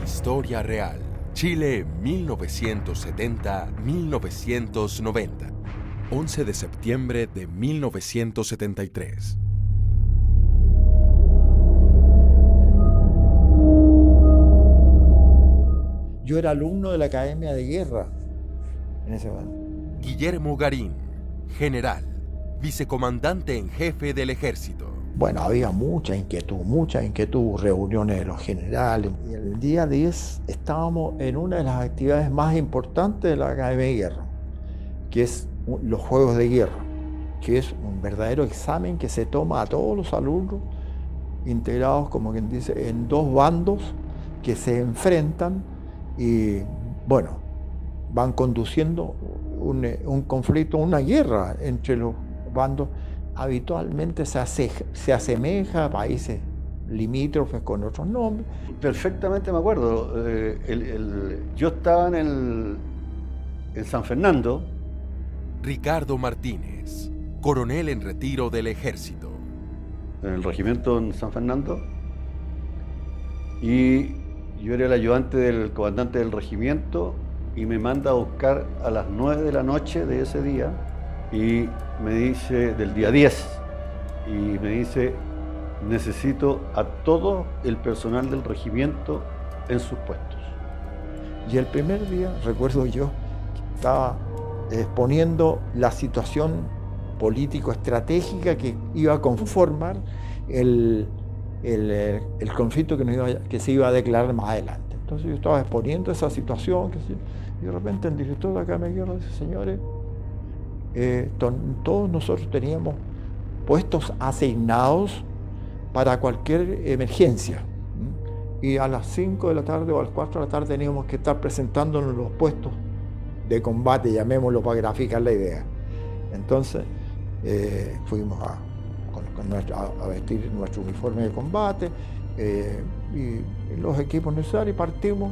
historia real. Chile 1970-1990. 11 de septiembre de 1973. Yo era alumno de la Academia de Guerra en ese momento. Guillermo Garín, general, vicecomandante en jefe del ejército. Bueno, había mucha inquietud, reuniones de los generales. Y el día 10 estábamos en una de las actividades más importantes de la Academia de Guerra, que es los Juegos de Guerra, que es un verdadero examen que se toma a todos los alumnos integrados, como quien dice, en dos bandos que se enfrentan y, bueno, van conduciendo un conflicto, una guerra entre los bandos. Habitualmente se asemeja a países limítrofes con otros nombres. Perfectamente me acuerdo. Yo estaba en San Fernando. Ricardo Martínez, coronel en retiro del ejército. En el regimiento en San Fernando. Y yo era el ayudante del comandante del regimiento y me manda a buscar a las 9 de la noche de ese día. Y me dice, del día 10, y me dice, necesito a todo el personal del regimiento en sus puestos. Y el primer día, recuerdo yo, estaba exponiendo la situación político-estratégica que iba a conformar el conflicto que se iba a declarar más adelante. Entonces yo estaba exponiendo esa situación, y de repente el director de Academia de Guerra dice, señores, todos nosotros teníamos puestos asignados para cualquier emergencia. Y a las 5 de la tarde o a las 4 de la tarde teníamos que estar presentándonos los puestos de combate, llamémoslo para graficar la idea. Entonces fuimos a vestir nuestro uniforme de combate y los equipos necesarios, partimos.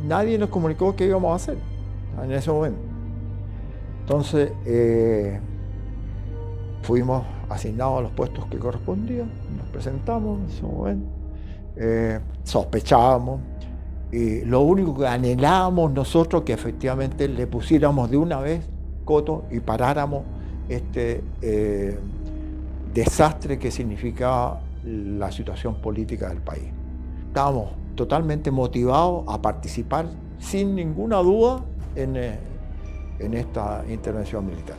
Nadie nos comunicó qué íbamos a hacer en ese momento. Entonces fuimos asignados a los puestos que correspondían, nos presentamos en ese momento, sospechábamos, y lo único que anhelábamos nosotros que efectivamente le pusiéramos de una vez coto y paráramos este desastre que significaba la situación política del país. Estábamos totalmente motivados a participar sin ninguna duda en esta intervención militar.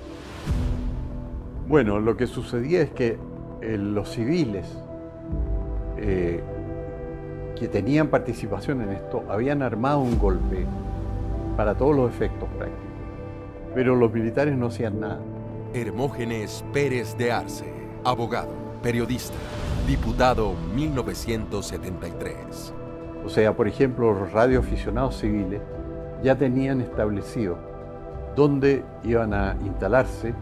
Bueno, lo que sucedía es que los civiles que tenían participación en esto habían armado un golpe para todos los efectos prácticos, pero los militares no hacían nada. Hermógenes Pérez de Arce, abogado, periodista, diputado 1973. O sea, por ejemplo, los radioaficionados civiles ya tenían establecido dónde iban a instalarse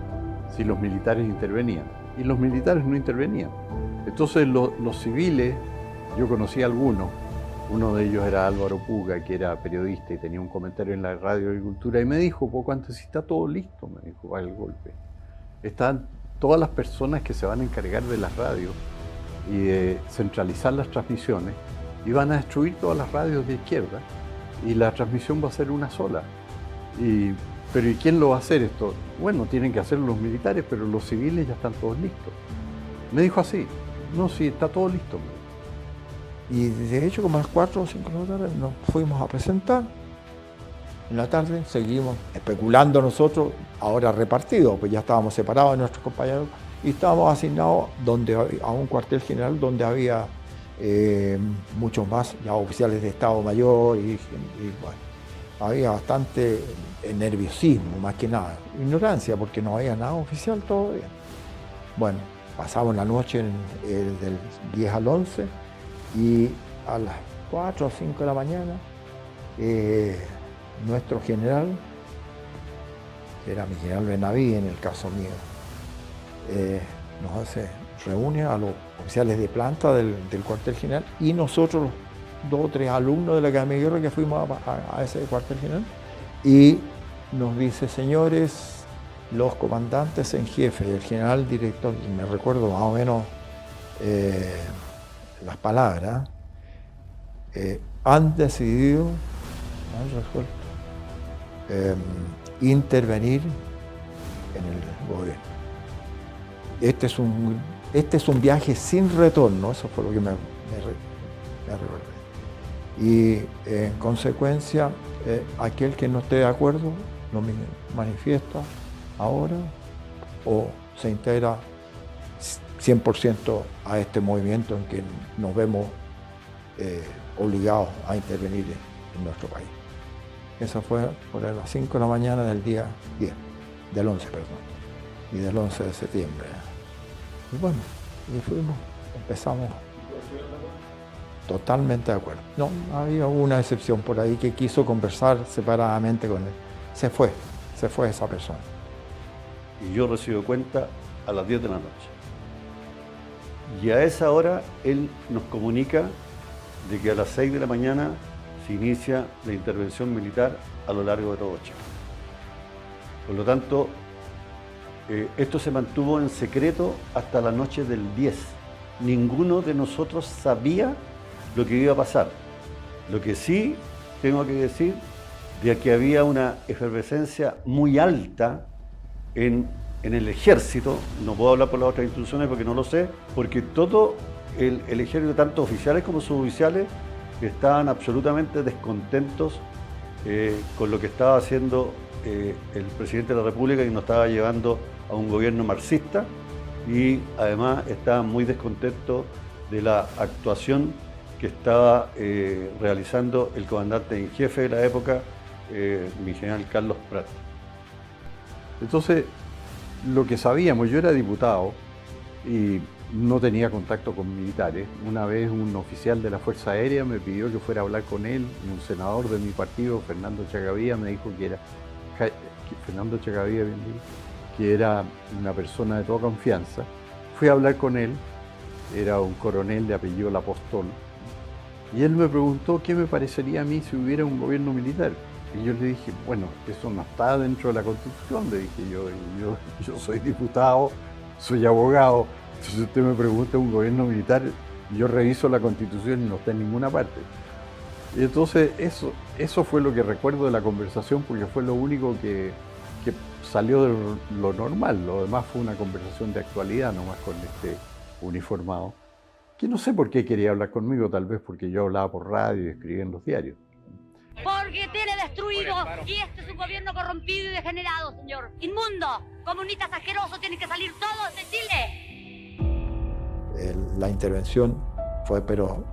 si los militares intervenían. Y los militares no intervenían. Entonces los civiles, yo conocí a algunos, uno de ellos era Álvaro Puga, que era periodista y tenía un comentario en la Radio Agricultura, y me dijo, poco antes, si está todo listo, me dijo, para el golpe. Están todas las personas que se van a encargar de las radios y de centralizar las transmisiones, y van a destruir todas las radios de izquierda, y la transmisión va a ser una sola. Pero ¿y quién lo va a hacer esto? Bueno, tienen que hacerlo los militares, pero los civiles ya están todos listos. Me dijo así, no, sí, está todo listo. Y de hecho, como a las 4 o 5 de la tarde nos fuimos a presentar. En la tarde seguimos especulando nosotros, ahora repartidos, pues ya estábamos separados de nuestros compañeros, y estábamos asignados a un cuartel general donde había muchos más ya oficiales de Estado Mayor y bueno, había bastante nerviosismo, más que nada, ignorancia, porque no había nada oficial todavía. Bueno, pasamos la noche del 10 al 11 y a las 4 o 5 de la mañana nuestro general, que era mi general Benaví en el caso mío, reúne a los oficiales de planta del cuartel general y nosotros, 2 o 3 alumnos de la Academia de Guerra que fuimos a ese cuartel general, y nos dice, señores, los comandantes en jefe y el general director, y me recuerdo más o menos las palabras, han decidido, intervenir en el gobierno. Este es un viaje sin retorno, eso fue lo que me recordé. Y en consecuencia, aquel que no esté de acuerdo lo manifiesta ahora o se integra 100% a este movimiento en que nos vemos obligados a intervenir en nuestro país. Eso fue por las 5 de la mañana del día 10, del 11, perdón, y del 11 de septiembre. Y bueno, y fuimos, empezamos totalmente de acuerdo. No, había una excepción por ahí que quiso conversar separadamente con él. Se fue esa persona. Y yo recibo cuenta a las 10 de la noche. Y a esa hora él nos comunica de que a las 6 de la mañana se inicia la intervención militar a lo largo de todo Chile. Por lo tanto, esto se mantuvo en secreto hasta la noche del 10. Ninguno de nosotros sabía lo que iba a pasar. Lo que sí tengo que decir de que había una efervescencia muy alta en el ejército. No puedo hablar por las otras instituciones porque no lo sé, porque todo el ejército, tanto oficiales como suboficiales, estaban absolutamente descontentos con lo que estaba haciendo el presidente de la República, y nos estaba llevando a un gobierno marxista, y además estaban muy descontentos de la actuación que estaba realizando el comandante en jefe de la época, mi general Carlos Prat. Entonces, lo que sabíamos, yo era diputado y no tenía contacto con militares. Una vez un oficial de la Fuerza Aérea me pidió que fuera a hablar con él, y un senador de mi partido, Fernando Chagavía, me dijo que era que era una persona de toda confianza. Fui a hablar con él, era un coronel de apellido Lapostol, y él me preguntó qué me parecería a mí si hubiera un gobierno militar. Y yo le dije, bueno, eso no está dentro de la Constitución, le dije yo soy diputado, soy abogado, si usted me pregunta un gobierno militar, yo reviso la Constitución y no está en ninguna parte. Y entonces eso fue lo que recuerdo de la conversación, porque fue lo único que salió de lo normal. Lo demás fue una conversación de actualidad, nomás con este uniformado, que no sé por qué quería hablar conmigo, tal vez porque yo hablaba por radio y escribía en los diarios. Porque tiene destruido, y este es un gobierno corrompido y degenerado, señor. Inmundo, comunistas asquerosos, tienen que salir todos de Chile. La intervención fue, pero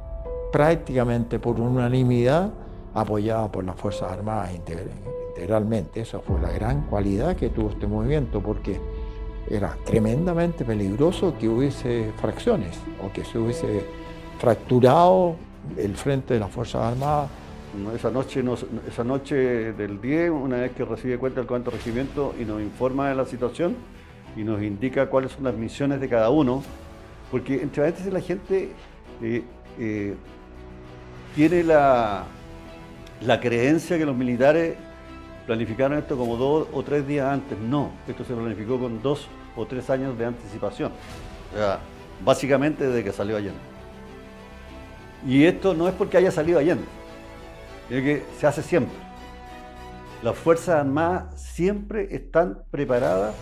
prácticamente por unanimidad, apoyada por las Fuerzas Armadas integralmente. Esa fue la gran cualidad que tuvo este movimiento, porque era tremendamente peligroso que hubiese fracciones o que se hubiese fracturado el frente de las Fuerzas Armadas. Esa noche del 10, una vez que recibe cuenta el comandante del regimiento y nos informa de la situación y nos indica cuáles son las misiones de cada uno, porque entre paréntesis la gente tiene la creencia que los militares planificaron esto como 2 o 3 días antes. No, esto se planificó con 2 o 3 años de anticipación, o sea, básicamente desde que salió Allende. Y esto no es porque haya salido Allende, es que se hace siempre. Las Fuerzas Armadas siempre están preparadas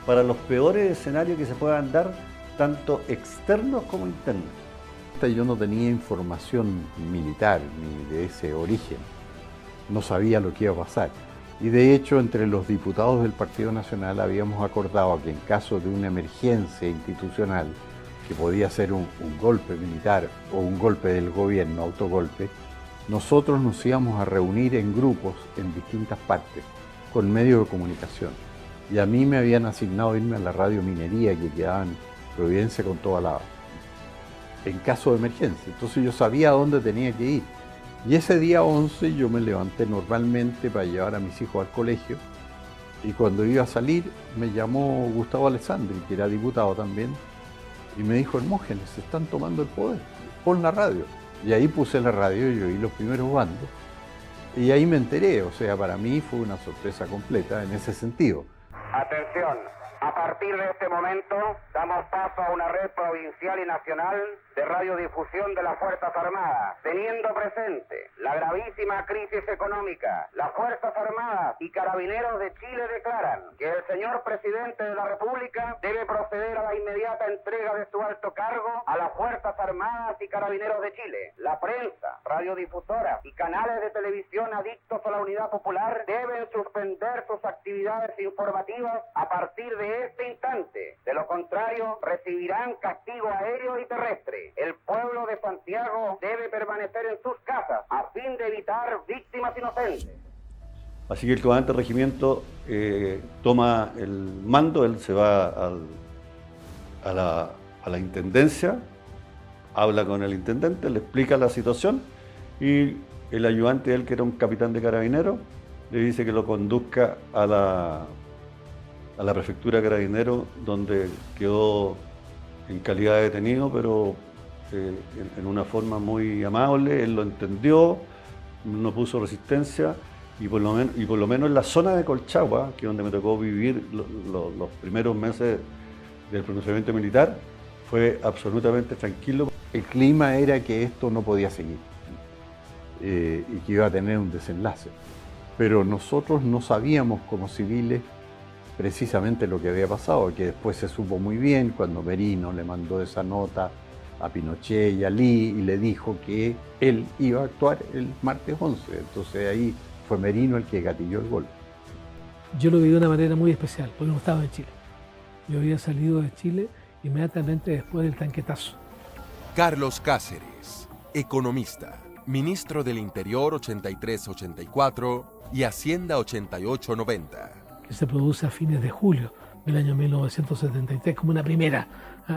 para los peores escenarios que se puedan dar, tanto externos como internos. Yo no tenía información militar ni de ese origen, no sabía lo que iba a pasar. Y de hecho, entre los diputados del Partido Nacional habíamos acordado que en caso de una emergencia institucional, que podía ser un golpe militar o un golpe del gobierno, autogolpe, nosotros nos íbamos a reunir en grupos en distintas partes, con medios de comunicación. Y a mí me habían asignado irme a la radio Minería, que quedaba en Providencia con toda la... en caso de emergencia. Entonces yo sabía a dónde tenía que ir. Y ese día 11 yo me levanté normalmente para llevar a mis hijos al colegio, y cuando iba a salir me llamó Gustavo Alessandri, que era diputado también, y me dijo: Hermógenes, se están tomando el poder, pon la radio. Y ahí puse la radio y oí los primeros bandos, y ahí me enteré. O sea, para mí fue una sorpresa completa en ese sentido. Atención, A partir de este momento, damos paso a una red provincial y nacional de radiodifusión de las Fuerzas Armadas, teniendo presente la gravísima crisis económica. Las Fuerzas Armadas y Carabineros de Chile declaran que el señor presidente de la República debe proceder a la inmediata entrega de su alto cargo a las Fuerzas Armadas y Carabineros de Chile. La prensa, radiodifusoras y canales de televisión adictos a la unidad popular deben suspender sus actividades informativas a partir de este instante. De lo contrario, recibirán castigo aéreo y terrestre. El pueblo de Santiago debe permanecer en sus casas a fin de evitar víctimas inocentes. Así que el comandante del regimiento toma el mando, él se va a la intendencia, habla con el intendente, le explica la situación y el ayudante de él, que era un capitán de carabineros, le dice que lo conduzca a la prefectura de carabineros, donde quedó en calidad de detenido, pero en una forma muy amable. Él lo entendió, no puso resistencia y por lo menos en la zona de Colchagua, que es donde me tocó vivir los primeros meses del pronunciamiento militar, fue absolutamente tranquilo. El clima era que esto no podía seguir y que iba a tener un desenlace, pero nosotros no sabíamos como civiles precisamente lo que había pasado, que después se supo muy bien cuando Merino le mandó esa nota a Pinochet y a Lee y le dijo que él iba a actuar el martes 11. Entonces ahí fue Merino el que gatilló el golpe. Yo lo viví de una manera muy especial, porque no estaba en Chile. Yo había salido de Chile inmediatamente después del tanquetazo. Carlos Cáceres, economista, ministro del Interior 83-84 y Hacienda 88-90. Que se produce a fines de julio del año 1973, como una primera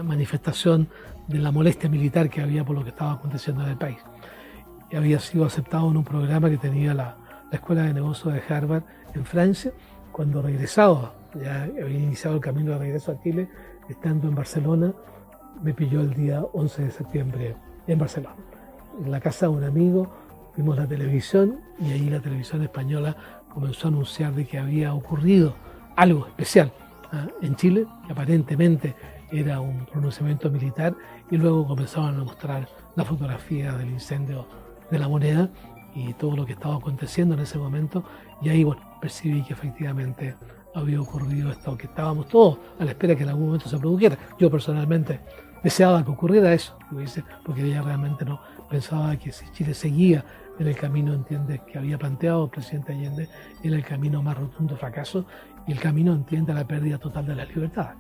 manifestación de la molestia militar que había por lo que estaba aconteciendo en el país. Y había sido aceptado en un programa que tenía la Escuela de Negocios de Harvard en Francia. Cuando regresaba, ya había iniciado el camino de regreso a Chile, estando en Barcelona, me pilló el día 11 de septiembre en Barcelona. En la casa de un amigo vimos la televisión y ahí la televisión española comenzó a anunciar de que había ocurrido algo especial en Chile, que aparentemente era un pronunciamiento militar, y luego comenzaban a mostrar la fotografía del incendio de La Moneda y todo lo que estaba aconteciendo en ese momento, y ahí percibí que efectivamente había ocurrido esto, que estábamos todos a la espera que en algún momento se produjera. Yo personalmente deseaba que ocurriera eso, porque ella realmente no pensaba que si Chile seguía en el camino, que había planteado el presidente Allende, en el camino más rotundo fracaso, y el camino, a la pérdida total de las libertades.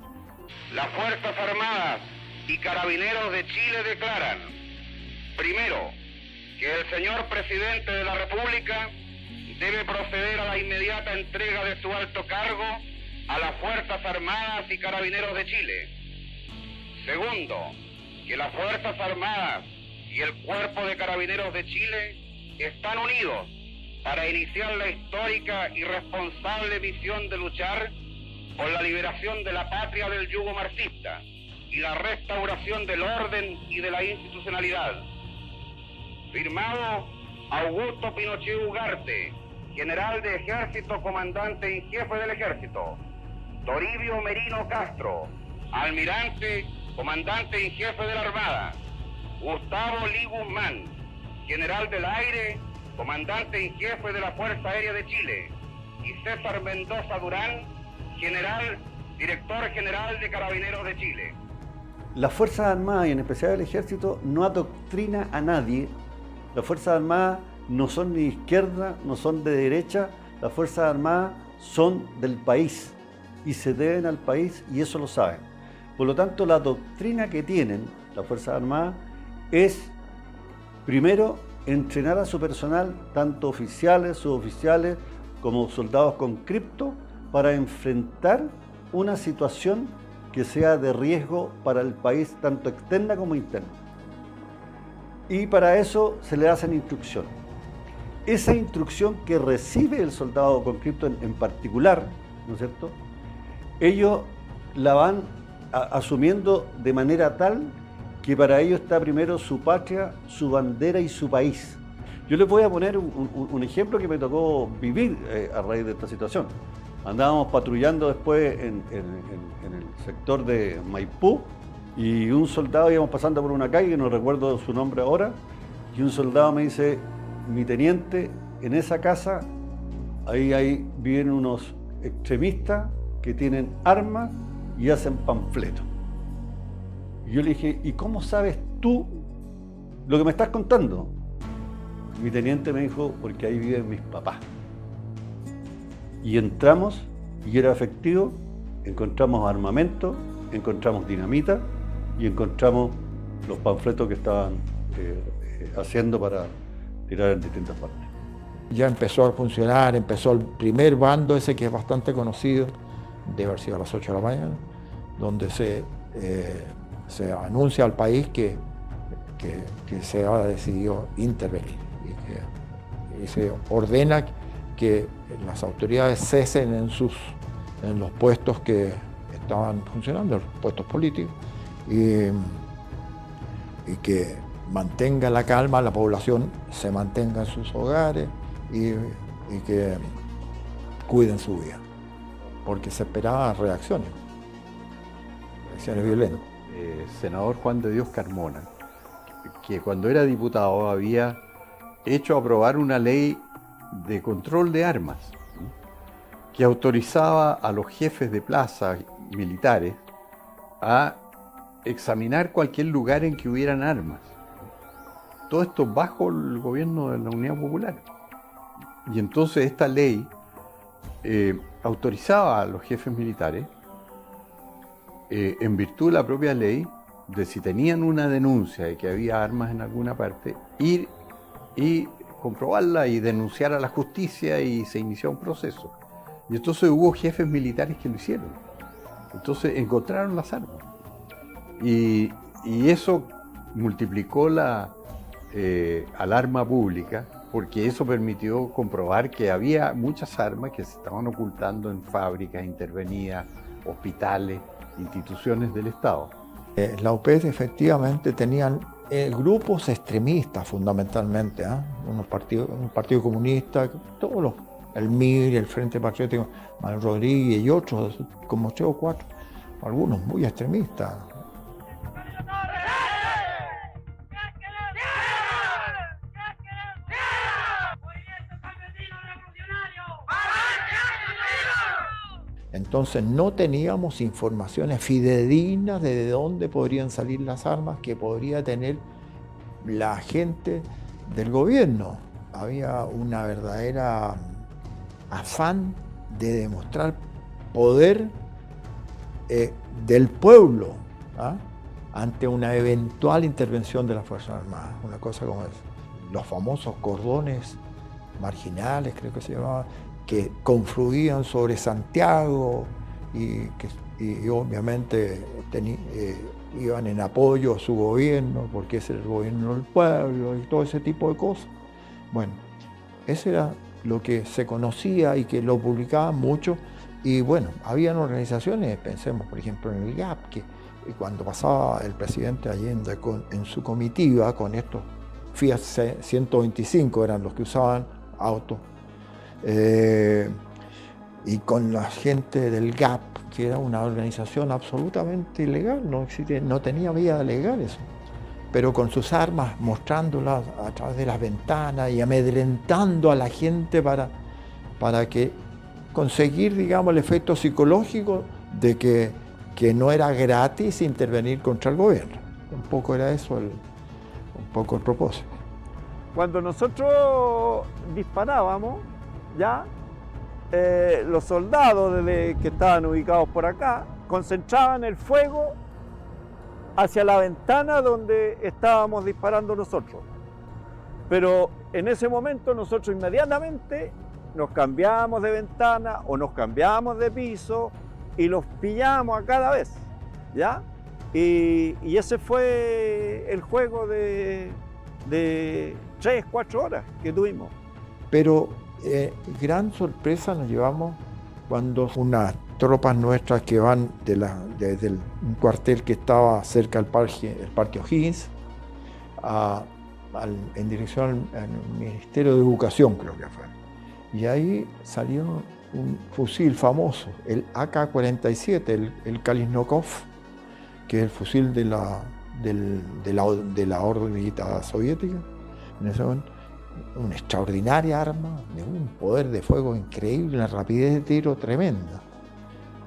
Las Fuerzas Armadas y Carabineros de Chile declaran, primero, que el señor presidente de la República debe proceder a la inmediata entrega de su alto cargo a las Fuerzas Armadas y Carabineros de Chile. Segundo, que las Fuerzas Armadas y el Cuerpo de Carabineros de Chile están unidos para iniciar la histórica y responsable misión de luchar por la liberación de la patria del yugo marxista y la restauración del orden y de la institucionalidad. Firmado Augusto Pinochet Ugarte, general de Ejército, comandante en jefe del Ejército. Toribio Merino Castro, almirante, comandante en jefe de la Armada. Gustavo Lee Guzmán, general del Aire, comandante en jefe de la Fuerza Aérea de Chile. Y César Mendoza Durán, director general de Carabineros de Chile. Las Fuerzas Armadas y en especial el Ejército no adoctrina a nadie. Las Fuerzas Armadas no son ni de izquierda, no son de derecha. Las Fuerzas Armadas son del país y se deben al país, y eso lo saben. Por lo tanto, la doctrina que tienen las Fuerzas Armadas es, primero, entrenar a su personal, tanto oficiales, suboficiales, como soldados con cripto, para enfrentar una situación que sea de riesgo para el país, tanto externa como interna. Y para eso se le hacen instrucciones. Esa instrucción que recibe el soldado con cripto en particular, ¿no es cierto?, ellos la van asumiendo de manera tal que para ellos está primero su patria, su bandera y su país. Yo les voy a poner un ejemplo que me tocó vivir a raíz de esta situación. Andábamos patrullando después en el sector de Maipú y un soldado, íbamos pasando por una calle, no recuerdo su nombre ahora, y un soldado me dice, mi teniente, en esa casa, ahí viven unos extremistas que tienen armas y hacen panfletos. Y yo le dije, ¿y cómo sabes tú lo que me estás contando? Mi teniente me dijo, porque ahí viven mis papás. Y entramos, y era efectivo, encontramos armamento, encontramos dinamita y encontramos los panfletos que estaban haciendo para tirar en distintas partes. Ya empezó a funcionar, empezó el primer bando ese que es bastante conocido, debe haber sido a las 8 de la mañana, donde se anuncia al país que se ha decidido intervenir y se ordena que las autoridades cesen en los puestos que estaban funcionando, los puestos políticos, y que mantenga la calma, la población se mantenga en sus hogares y que cuiden su vida, porque se esperaban reacciones violentas. Senador Juan de Dios Carmona, que cuando era diputado había hecho aprobar una ley de control de armas, que autorizaba a los jefes de plaza militares a examinar cualquier lugar en que hubieran armas. Todo esto bajo el gobierno de la Unidad Popular. Y entonces esta ley autorizaba a los jefes militares, en virtud de la propia ley, de si tenían una denuncia de que había armas en alguna parte, ir y comprobarla y denunciar a la justicia, y se inició un proceso. Y entonces hubo jefes militares que lo hicieron. Entonces encontraron las armas. Y eso multiplicó la alarma pública, porque eso permitió comprobar que había muchas armas que se estaban ocultando en fábricas intervenidas, hospitales, instituciones del Estado. La UPED efectivamente tenían grupos extremistas fundamentalmente, un partido comunista, todos el MIR, el Frente Patriótico, Manuel Rodríguez y otros, como 3 o 4, algunos muy extremistas. Entonces no teníamos informaciones fidedignas de dónde podrían salir las armas que podría tener la gente del gobierno. Había una verdadera afán de demostrar poder del pueblo ante una eventual intervención de las Fuerzas Armadas, una cosa como esa. Los famosos cordones marginales, creo que se llamaban, que confluían sobre Santiago y obviamente iban en apoyo a su gobierno, porque ese era el gobierno del pueblo y todo ese tipo de cosas. Bueno, eso era lo que se conocía y que lo publicaban mucho. Y bueno, habían organizaciones, pensemos por ejemplo en el GAP, que cuando pasaba el presidente Allende en su comitiva con estos Fiat 125, eran los que usaban autos, y con la gente del GAP, que era una organización absolutamente ilegal, no tenía vía legal eso, pero con sus armas mostrándolas a través de las ventanas y amedrentando a la gente para que conseguir, digamos, el efecto psicológico de que no era gratis intervenir contra el gobierno. Un poco era eso un poco el propósito. Cuando nosotros disparábamos, ya los soldados que estaban ubicados por acá concentraban el fuego hacia la ventana donde estábamos disparando nosotros. Pero en ese momento nosotros inmediatamente nos cambiábamos de ventana o nos cambiábamos de piso y los pillábamos a cada vez, ¿ya? Y ese fue el juego de 3, 4 horas que tuvimos. Pero gran sorpresa nos llevamos cuando unas tropas nuestras que van desde un cuartel que estaba cerca del Parque O'Higgins en dirección al Ministerio de Educación, creo que fue. Y ahí salieron un fusil famoso, el AK-47, el Kalashnikov, que es el fusil de la orden militar soviética. En ese momento, una extraordinaria arma, de un poder de fuego increíble, una rapidez de tiro tremenda.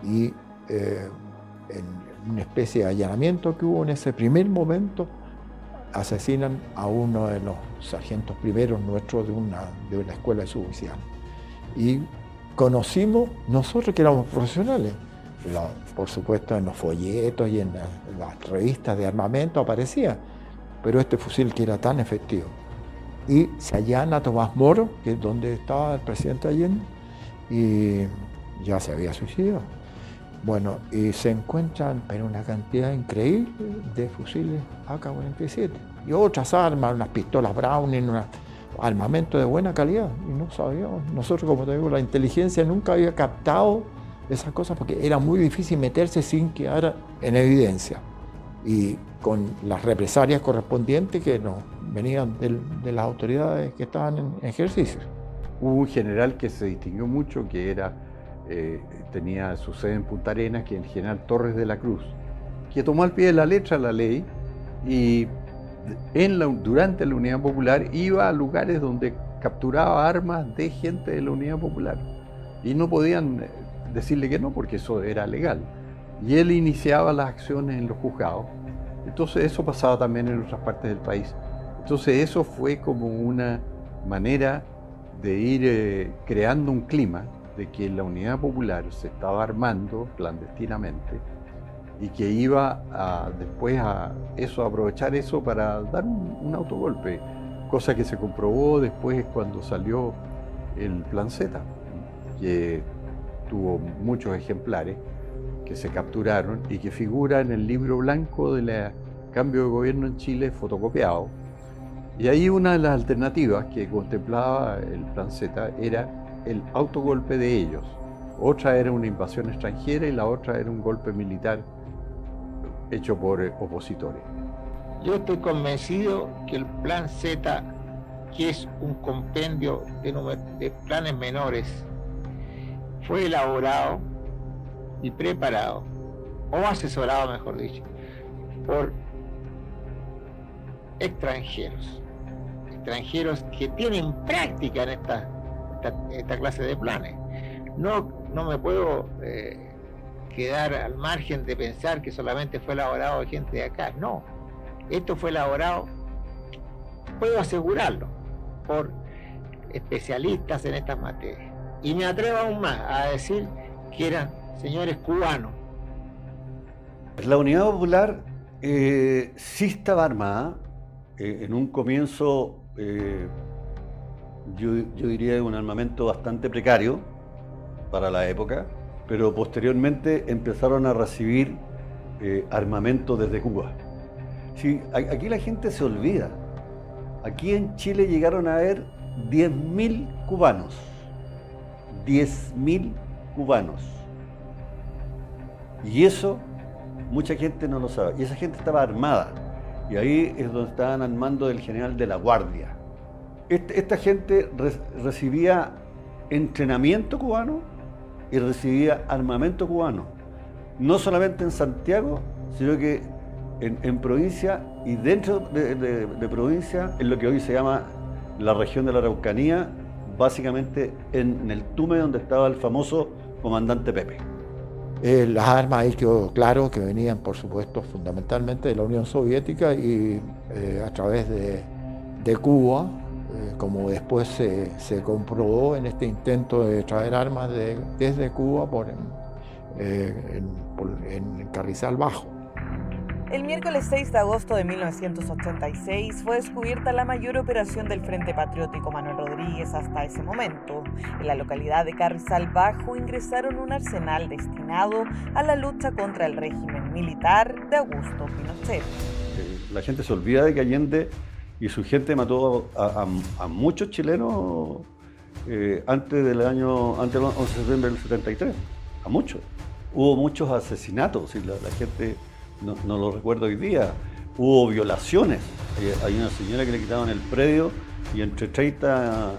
Y en una especie de allanamiento que hubo en ese primer momento, asesinan a uno de los sargentos primeros nuestros de una escuela de suboficiales. Y conocimos, nosotros que éramos profesionales, por supuesto en los folletos y en las revistas de armamento aparecía, pero este fusil que era tan efectivo. Y se allana a Tomás Moro, que es donde estaba el presidente Allende, y ya se había suicidado. Bueno, y se encuentran pero una cantidad increíble de fusiles AK-47 y otras armas, unas pistolas Browning, un armamento de buena calidad. Y no sabíamos, nosotros, como te digo, la inteligencia nunca había captado esas cosas porque era muy difícil meterse sin quedar en evidencia. Y con las represalias correspondientes que nos venían de las autoridades que estaban en ejercicio. Hubo un general que se distinguió mucho, que era, tenía su sede en Punta Arenas, que es el general Torres de la Cruz, que tomó al pie de la letra la ley y durante la Unidad Popular iba a lugares donde capturaba armas de gente de la Unidad Popular y no podían decirle que no, porque eso era legal. Y él iniciaba las acciones en los juzgados. Entonces eso pasaba también en otras partes del país. Entonces eso fue como una manera de ir creando un clima de que la Unidad Popular se estaba armando clandestinamente y que iba después a aprovechar eso para dar un autogolpe, cosa que se comprobó después cuando salió el Plan Z, que tuvo muchos ejemplares que se capturaron y que figura en el libro blanco del cambio de gobierno en Chile fotocopiado. Y ahí una de las alternativas que contemplaba el Plan Z era el autogolpe de ellos. Otra era una invasión extranjera y la otra era un golpe militar hecho por opositores. Yo estoy convencido que el Plan Z, que es un compendio de planes menores, fue elaborado y preparado, o asesorado, mejor dicho, por extranjeros que tienen práctica en esta clase de planes. No me puedo quedar al margen de pensar que solamente fue elaborado de gente de acá. No, esto fue elaborado, puedo asegurarlo, por especialistas en estas materias. Y me atrevo aún más a decir que eran señores cubanos. La Unidad Popular sí estaba armada, en un comienzo yo diría un armamento bastante precario para la época, pero posteriormente empezaron a recibir armamento desde Cuba. Sí, aquí la gente se olvida. Aquí en Chile llegaron a haber 10.000 cubanos. 10.000 cubanos. Y eso mucha gente no lo sabe. Y esa gente estaba armada. Y ahí es donde estaban al mando del general de la Guardia. Esta gente recibía entrenamiento cubano y recibía armamento cubano. No solamente en Santiago, sino que en provincia y dentro de provincia, en lo que hoy se llama la región de la Araucanía, básicamente en el Tume, donde estaba el famoso comandante Pepe. Las armas ahí quedó claro que venían, por supuesto, fundamentalmente de la Unión Soviética y a través de Cuba, como después se comprobó en este intento de traer armas desde Cuba en Carrizal Bajo. El miércoles 6 de agosto de 1986 fue descubierta la mayor operación del Frente Patriótico Manuel Rodríguez hasta ese momento. En la localidad de Carrizal Bajo ingresaron un arsenal destinado a la lucha contra el régimen militar de Augusto Pinochet. La gente se olvida de que Allende y su gente mató a muchos chilenos antes del 11 de septiembre del 73, a muchos. Hubo muchos asesinatos y la gente no lo recuerdo hoy día. Hubo violaciones. Hay una señora que le quitaban el predio y entre 30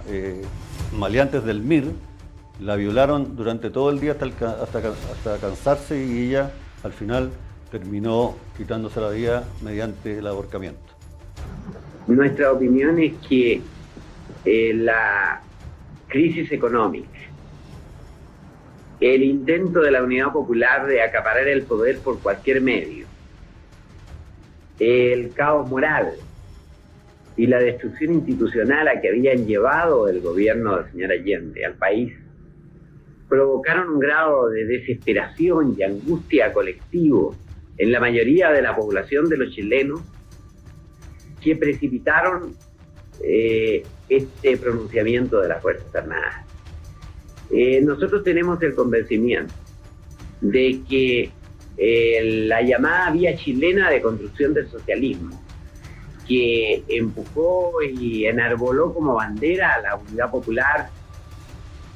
maleantes del MIR La violaron durante todo el día hasta cansarse y ella al final terminó quitándose la vida mediante el ahorcamiento. Nuestra opinión es que la crisis económica, el intento de la Unidad Popular de acaparar el poder por cualquier medio, el caos moral y la destrucción institucional a que habían llevado el gobierno del señor Allende al país, provocaron un grado de desesperación y angustia colectivo en la mayoría de la población de los chilenos que precipitaron este pronunciamiento de las Fuerzas Armadas. Nosotros tenemos el convencimiento de que la llamada vía chilena de construcción del socialismo, que empujó y enarboló como bandera a la Unidad Popular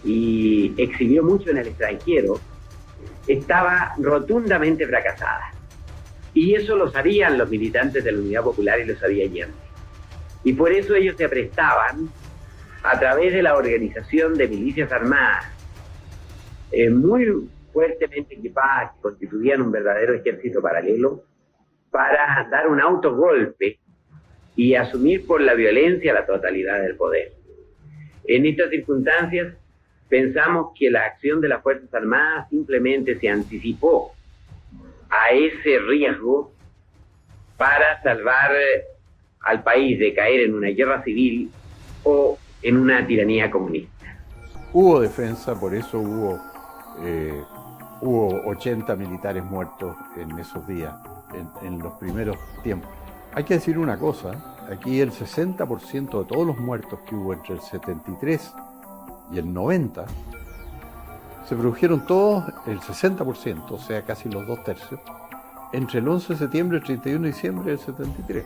y exhibió mucho en el extranjero, estaba rotundamente fracasada. Y eso lo sabían los militantes de la Unidad Popular y lo sabía Allende. Y por eso ellos se prestaban, a través de la organización de milicias armadas, muy fuertemente equipadas, que constituían un verdadero ejército paralelo, para dar un autogolpe y asumir por la violencia la totalidad del poder. En estas circunstancias, pensamos que la acción de las Fuerzas Armadas simplemente se anticipó a ese riesgo para salvar al país de caer en una guerra civil o en una tiranía comunista. Hubo defensa, por eso hubo 80 militares muertos en esos días, en los primeros tiempos. Hay que decir una cosa, aquí el 60% de todos los muertos que hubo entre el 73 y el 90, se produjeron todos, el 60%, o sea, casi los 2/3, entre el 11 de septiembre y el 31 de diciembre del 73.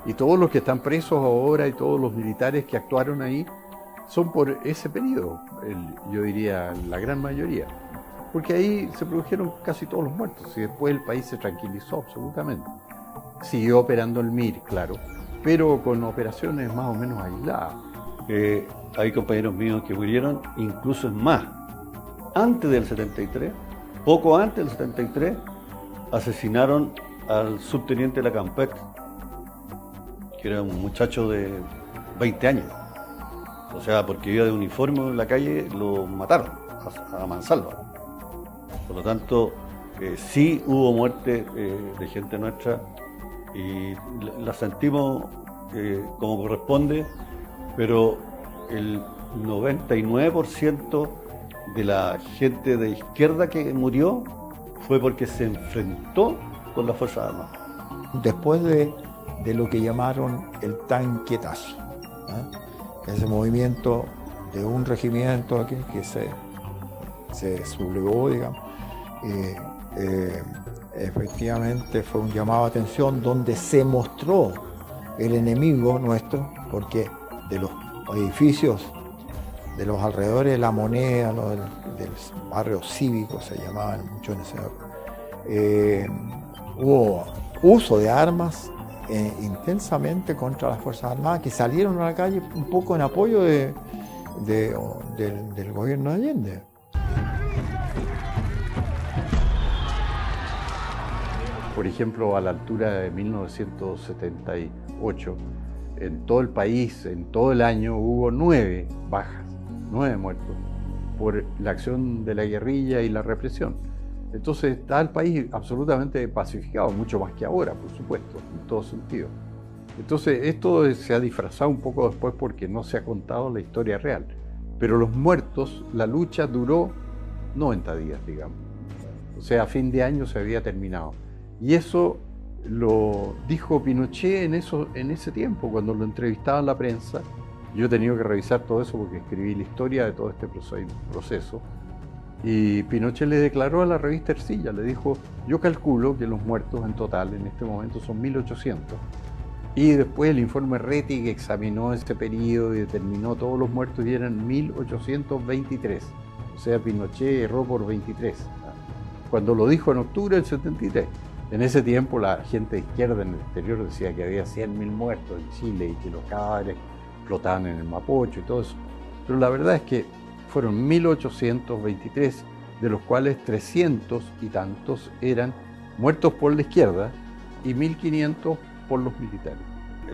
Y todos los que están presos ahora y todos los militares que actuaron ahí son por ese periodo, yo diría la gran mayoría. Porque ahí se produjeron casi todos los muertos y después el país se tranquilizó absolutamente. Siguió operando el MIR, claro, pero con operaciones más o menos aisladas. Hay compañeros míos que murieron, incluso es más. Antes del 73, poco antes del 73, asesinaron al subteniente de la Campec, que era un muchacho de 20 años. O sea, porque iba de uniforme en la calle, lo mataron a mansalva. Por lo tanto, sí hubo muerte de gente nuestra y la sentimos como corresponde, pero el 99% de la gente de izquierda que murió fue porque se enfrentó con las Fuerzas Armadas. Después de lo que llamaron el tanquetazo, ese movimiento de un regimiento aquí que se sublevó, digamos, efectivamente fue un llamado a atención donde se mostró el enemigo nuestro, porque de los edificios de los alrededores de La Moneda, del barrio cívico se llamaban mucho en ese hubo uso de armas intensamente contra las Fuerzas Armadas, que salieron a la calle un poco en apoyo del gobierno de Allende. Por ejemplo, a la altura de 1978, en todo el país, en todo el año, hubo 9 bajas, 9 muertos, por la acción de la guerrilla y la represión. Entonces está el país absolutamente pacificado, mucho más que ahora, por supuesto, en todo sentido. Entonces esto se ha disfrazado un poco después porque no se ha contado la historia real. Pero los muertos, la lucha duró 90 días, digamos. O sea, a fin de año se había terminado. Y eso lo dijo Pinochet en ese tiempo, cuando lo entrevistaba en la prensa. Yo he tenido que revisar todo eso porque escribí la historia de todo este proceso. Y Pinochet le declaró a la revista Ercilla, le dijo, yo calculo que los muertos en total en este momento son 1.800. Y después el informe Rettig examinó ese periodo y determinó todos los muertos y eran 1.823. O sea, Pinochet erró por 23. Cuando lo dijo en octubre del 73. En ese tiempo la gente de izquierda en el exterior decía que había 100.000 muertos en Chile y que los cadáveres flotaban en el Mapocho y todo eso. Pero la verdad es que fueron 1823, de los cuales 300 y tantos eran muertos por la izquierda y 1500 por los militares.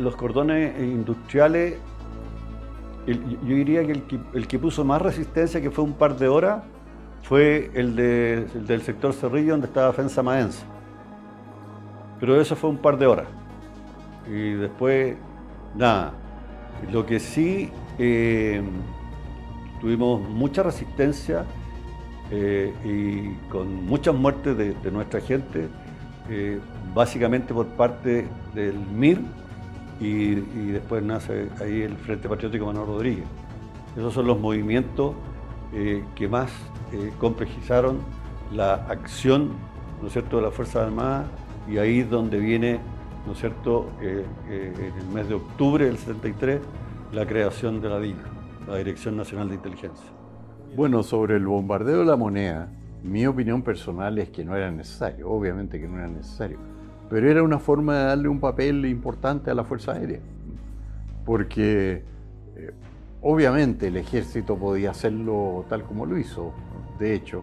Los cordones industriales, yo diría que el que puso más resistencia, que fue un par de horas, fue el del sector Cerrillo, donde estaba Defensa Maense. Pero eso fue un par de horas. Y después, nada. Lo que sí, tuvimos mucha resistencia y con muchas muertes de nuestra gente, básicamente por parte del MIR, y después nace ahí el Frente Patriótico Manuel Rodríguez. Esos son los movimientos que más complejizaron la acción, ¿no es cierto?, de las Fuerzas Armadas, y ahí es donde viene, ¿no es cierto?, en el mes de octubre del 73, la creación de la DINA, la Dirección Nacional de Inteligencia. Bueno, sobre el bombardeo de La Moneda, mi opinión personal es que no era necesario, obviamente que no era necesario, pero era una forma de darle un papel importante a la Fuerza Aérea, porque obviamente el ejército podía hacerlo tal como lo hizo, de hecho,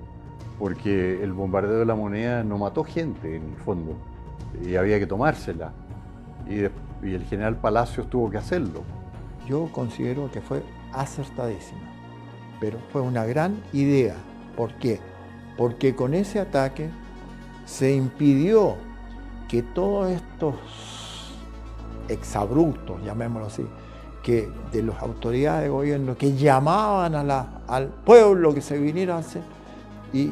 porque el bombardeo de La Moneda no mató gente en el fondo, y había que tomársela, y el general Palacios tuvo que hacerlo. Yo considero que fue acertadísima, pero fue una gran idea. ¿Por qué? Porque con ese ataque se impidió que todos estos exabruptos, llamémoslo así, que de las autoridades de gobierno que llamaban al pueblo que se viniera a hacer, y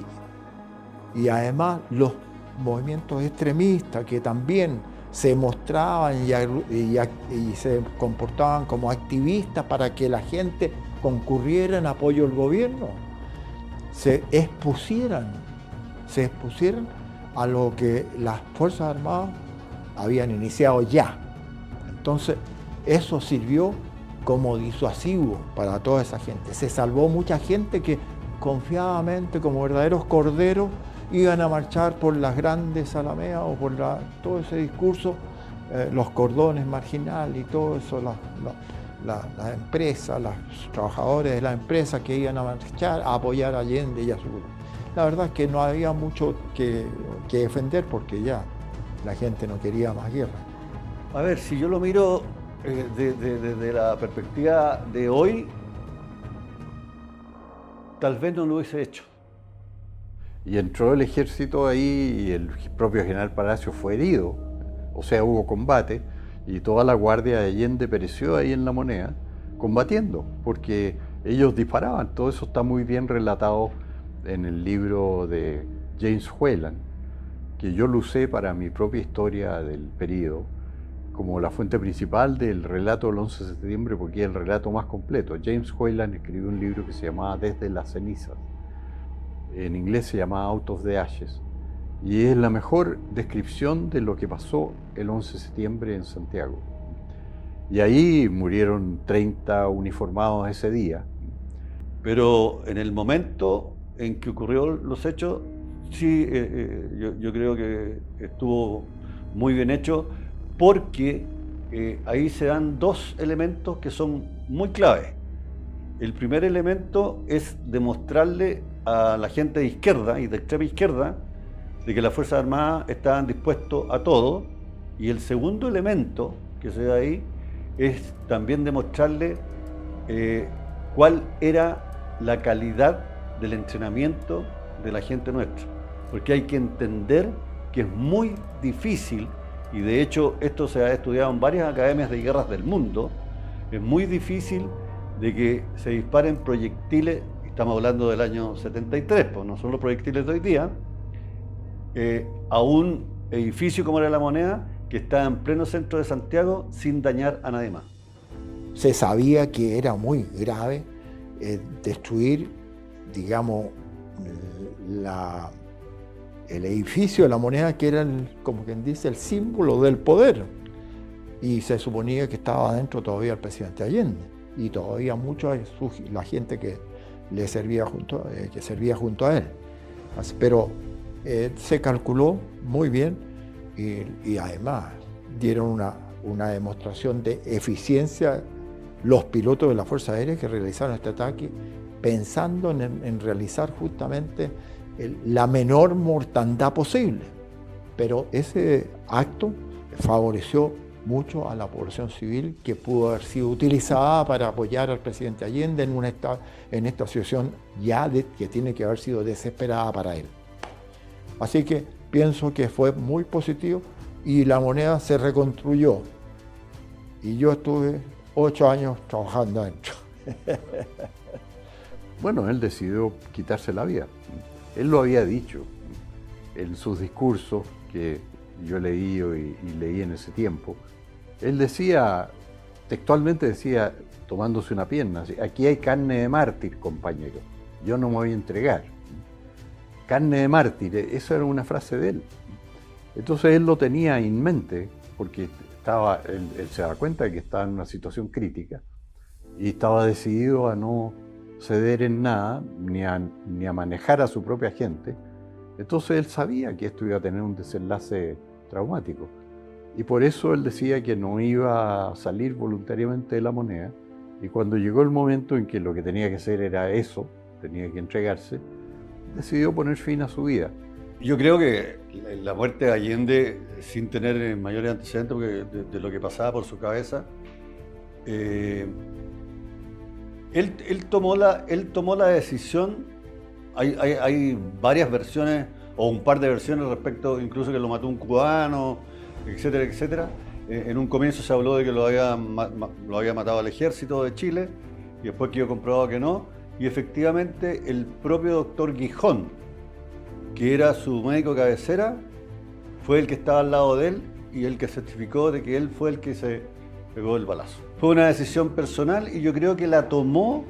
además los movimientos extremistas que también se mostraban y se comportaban como activistas para que la gente concurriera en apoyo al gobierno, se expusieran a lo que las Fuerzas Armadas habían iniciado ya. Entonces, eso sirvió como disuasivo para toda esa gente. Se salvó mucha gente que confiadamente, como verdaderos corderos, iban a marchar por las grandes alameas o por todo ese discurso, los cordones marginales y todo eso, las empresas, los trabajadores de la empresa que iban a marchar a apoyar a Allende y a su grupo. La verdad es que no había mucho que defender porque ya la gente no quería más guerra. A ver, si yo lo miro desde la perspectiva de hoy, tal vez no lo hubiese hecho. Y entró el ejército ahí y el propio general Palacios fue herido, o sea, hubo combate, y toda la guardia de Allende pereció ahí en La Moneda, combatiendo, porque ellos disparaban. Todo eso está muy bien relatado en el libro de James Whelan, que yo lo usé para mi propia historia del período, como la fuente principal del relato del 11 de septiembre, porque es el relato más completo. James Whelan escribió un libro que se llamaba Desde las cenizas. En inglés se llamaba Out of the Ashes, y es la mejor descripción de lo que pasó el 11 de septiembre en Santiago. Y ahí murieron 30 uniformados ese día. Pero en el momento en que ocurrieron los hechos, sí, yo creo que estuvo muy bien hecho, porque ahí se dan dos elementos que son muy claves. El primer elemento es demostrarle a la gente de izquierda y de extrema izquierda de que las Fuerzas Armadas estaban dispuestos a todo, y el segundo elemento que se da ahí es también demostrarle cuál era la calidad del entrenamiento de la gente nuestra, porque hay que entender que es muy difícil, y de hecho esto se ha estudiado en varias academias de guerras del mundo, es muy difícil de que se disparen proyectiles. Estamos hablando del año 73, pues no son los proyectiles de hoy día, a un edificio como era La Moneda, que está en pleno centro de Santiago, sin dañar a nadie más. Se sabía que era muy grave destruir, digamos, el edificio de La Moneda, que era, como quien dice, el símbolo del poder. Y se suponía que estaba adentro todavía el presidente Allende, y todavía mucha la gente que le servía que servía junto a él. Pero se calculó muy bien, y además dieron una demostración de eficiencia los pilotos de la Fuerza Aérea que realizaron este ataque, pensando en realizar justamente la menor mortandad posible. Pero ese acto favoreció mucho a la población civil, que pudo haber sido utilizada para apoyar al presidente Allende en esta situación ya que tiene que haber sido desesperada para él. Así que pienso que fue muy positivo y la moneda se reconstruyó. Y yo estuve 8 años trabajando adentro. Bueno, él decidió quitarse la vida. Él lo había dicho en sus discursos que yo leí y leí en ese tiempo. Él decía, textualmente decía, tomándose una pierna, aquí hay carne de mártir, compañero, yo no me voy a entregar. Carne de mártir, esa era una frase de él. Entonces él lo tenía en mente, porque él se da cuenta de que estaba en una situación crítica y estaba decidido a no ceder en nada, ni a manejar a su propia gente. Entonces él sabía que esto iba a tener un desenlace traumático. Y por eso él decía que no iba a salir voluntariamente de la moneda. Y cuando llegó el momento en que lo que tenía que hacer era eso, tenía que entregarse, decidió poner fin a su vida. Yo creo que la muerte de Allende, sin tener mayores antecedentes de lo que pasaba por su cabeza, él tomó la decisión. Hay varias versiones, o un par de versiones respecto, incluso que lo mató un cubano, etcétera, etcétera. En un comienzo se habló de que lo había matado al ejército de Chile, y después quedó comprobado que no. Y efectivamente el propio doctor Gijón, que era su médico cabecera, fue el que estaba al lado de él y el que certificó de que él fue el que se pegó el balazo. Fue una decisión personal y yo creo que la tomó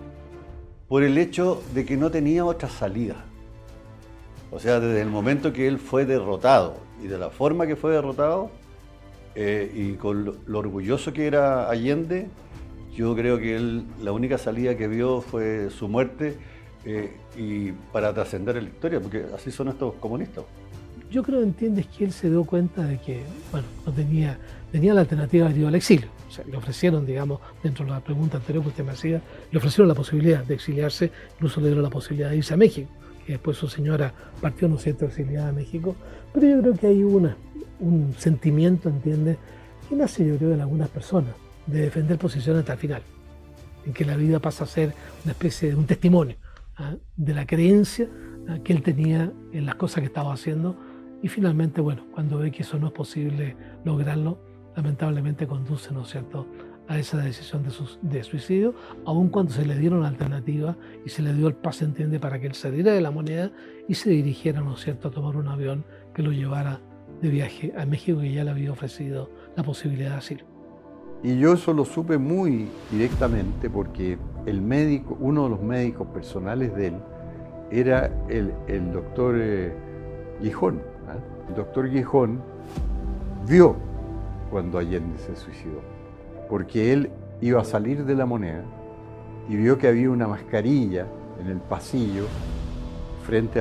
por el hecho de que no tenía otra salida. O sea, desde el momento que él fue derrotado y de la forma que fue derrotado, y con lo orgulloso que era Allende, yo creo que él, la única salida que vio fue su muerte, y para trascender en la historia, porque así son estos comunistas. Yo creo, entiendes, que él se dio cuenta de que, bueno, no tenía la alternativa de ir al exilio. O sea, le ofrecieron, digamos, dentro de la pregunta anterior que usted me hacía, le ofrecieron la posibilidad de exiliarse, incluso le dieron la posibilidad de irse a México, que después su señora partió, ¿no es cierto?, exiliada a México. Pero yo creo que hay un sentimiento, ¿entiendes?, que nace, yo creo, en algunas personas, de defender posiciones hasta el final, en que la vida pasa a ser una especie de un testimonio de la creencia que él tenía en las cosas que estaba haciendo, y finalmente, bueno, cuando ve que eso no es posible lograrlo, lamentablemente conduce, ¿no es cierto?, a esa decisión de suicidio, aun cuando se le dieron alternativas y se le dio el pase, entiende, para que él saliera de la moneda y se dirigiera, ¿no es cierto?, a tomar un avión que lo llevara de viaje a México, que ya le había ofrecido la posibilidad de asilo. Y yo eso lo supe muy directamente porque el médico, uno de los médicos personales de él, era el doctor Gijón. El doctor Gijón vio cuando Allende se suicidó, porque él iba a salir de la moneda y vio que había una mascarilla en el pasillo frente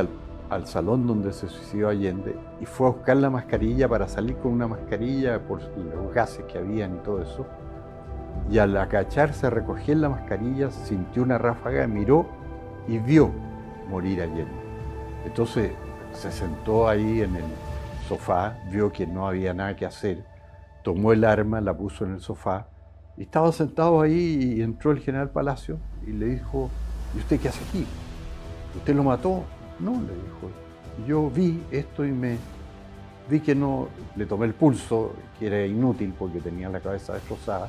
al salón donde se suicidó Allende, y fue a buscar la mascarilla para salir con una mascarilla por los gases que habían y todo eso, y al agacharse a recoger la mascarilla sintió una ráfaga, miró y vio morir a Allende. Entonces se sentó ahí en el sofá, vio que no había nada que hacer, tomó el arma, la puso en el sofá, y estaba sentado ahí, y entró el general Palacio y le dijo: ¿y usted qué hace aquí? ¿Usted lo mató? No, le dijo. Yo vi esto y vi que no, le tomé el pulso, que era inútil porque tenía la cabeza destrozada,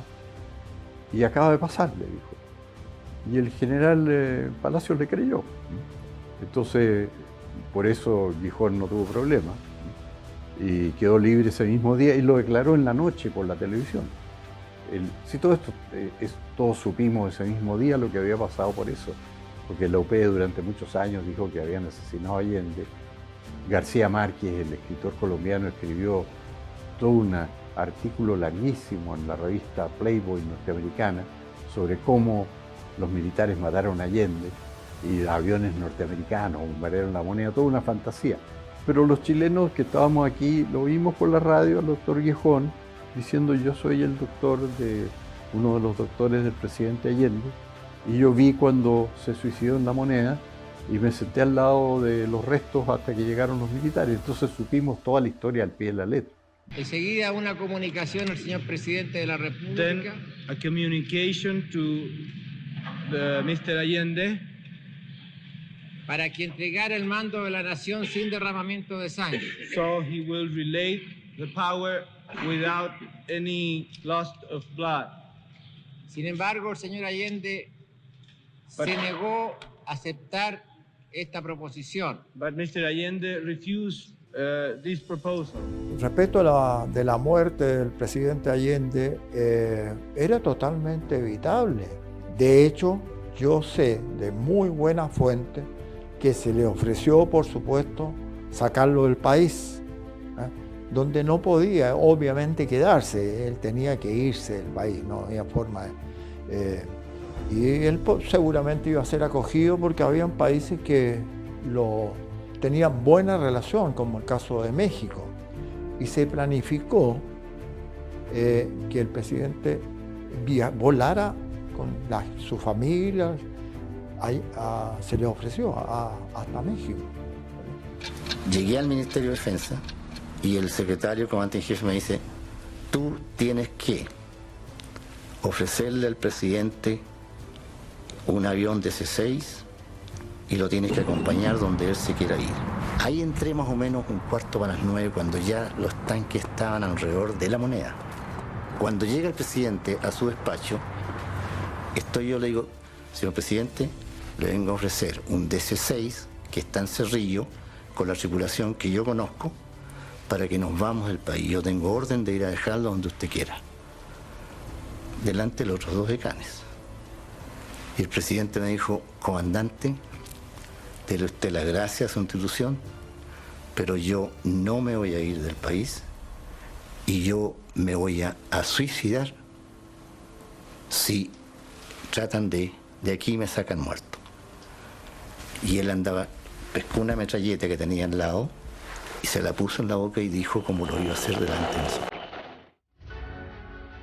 y acaba de pasar, le dijo. Y el general Palacios le creyó. Entonces, por eso Gijón no tuvo problema y quedó libre ese mismo día, y lo declaró en la noche por la televisión. Si todo esto, todos supimos ese mismo día lo que había pasado por eso, porque la UP durante muchos años dijo que habían asesinado a Allende. García Márquez, el escritor colombiano, escribió todo un artículo larguísimo en la revista Playboy norteamericana sobre cómo los militares mataron a Allende y aviones norteamericanos bombardearon la moneda, toda una fantasía. Pero los chilenos que estábamos aquí lo vimos por la radio al doctor Gijón diciendo: yo soy el doctor de uno de los doctores del presidente Allende, Y yo vi cuando se suicidó en La Moneda y me senté al lado de los restos hasta que llegaron los militares. Entonces supimos toda la historia al pie de la letra. Enseguida una comunicación al señor presidente de la República. Then a communication to Mr. Allende. Para que entregara el mando de la nación sin derramamiento de sangre. So he will relate the power without any loss of blood. Sin embargo, el señor Allende se negó a aceptar esta proposición. But Mr. Allende refused this proposal. Respecto de la muerte del presidente Allende, era totalmente evitable. De hecho, yo sé de muy buena fuente que se le ofreció, por supuesto, sacarlo del país, donde no podía, obviamente, quedarse. Él tenía que irse del país, no había forma de... y él seguramente iba a ser acogido porque habían países que tenían buena relación, como el caso de México. Y se planificó que el presidente volara con su familia. Se le ofreció hasta México. Llegué al Ministerio de Defensa y el secretario comandante en jefe me dice: tú tienes que ofrecerle al presidente un avión de C-6 y lo tienes que acompañar donde él se quiera ir. Ahí entré más o menos 9:15 cuando ya los tanques estaban alrededor de La Moneda. Cuando llega el presidente a su despacho, yo le digo: señor presidente, le vengo a ofrecer un DC-6 que está en Cerrillo con la tripulación que yo conozco para que nos vamos del país. Yo tengo orden de ir a dejarlo donde usted quiera, delante de los otros 2 decanes. Y el presidente me dijo: comandante, dele usted la gracia a su institución, pero yo no me voy a ir del país y yo me voy a suicidar si tratan de aquí me sacan muerto. Y él pescó una metralleta que tenía al lado y se la puso en la boca y dijo cómo lo iba a hacer delante de nosotros.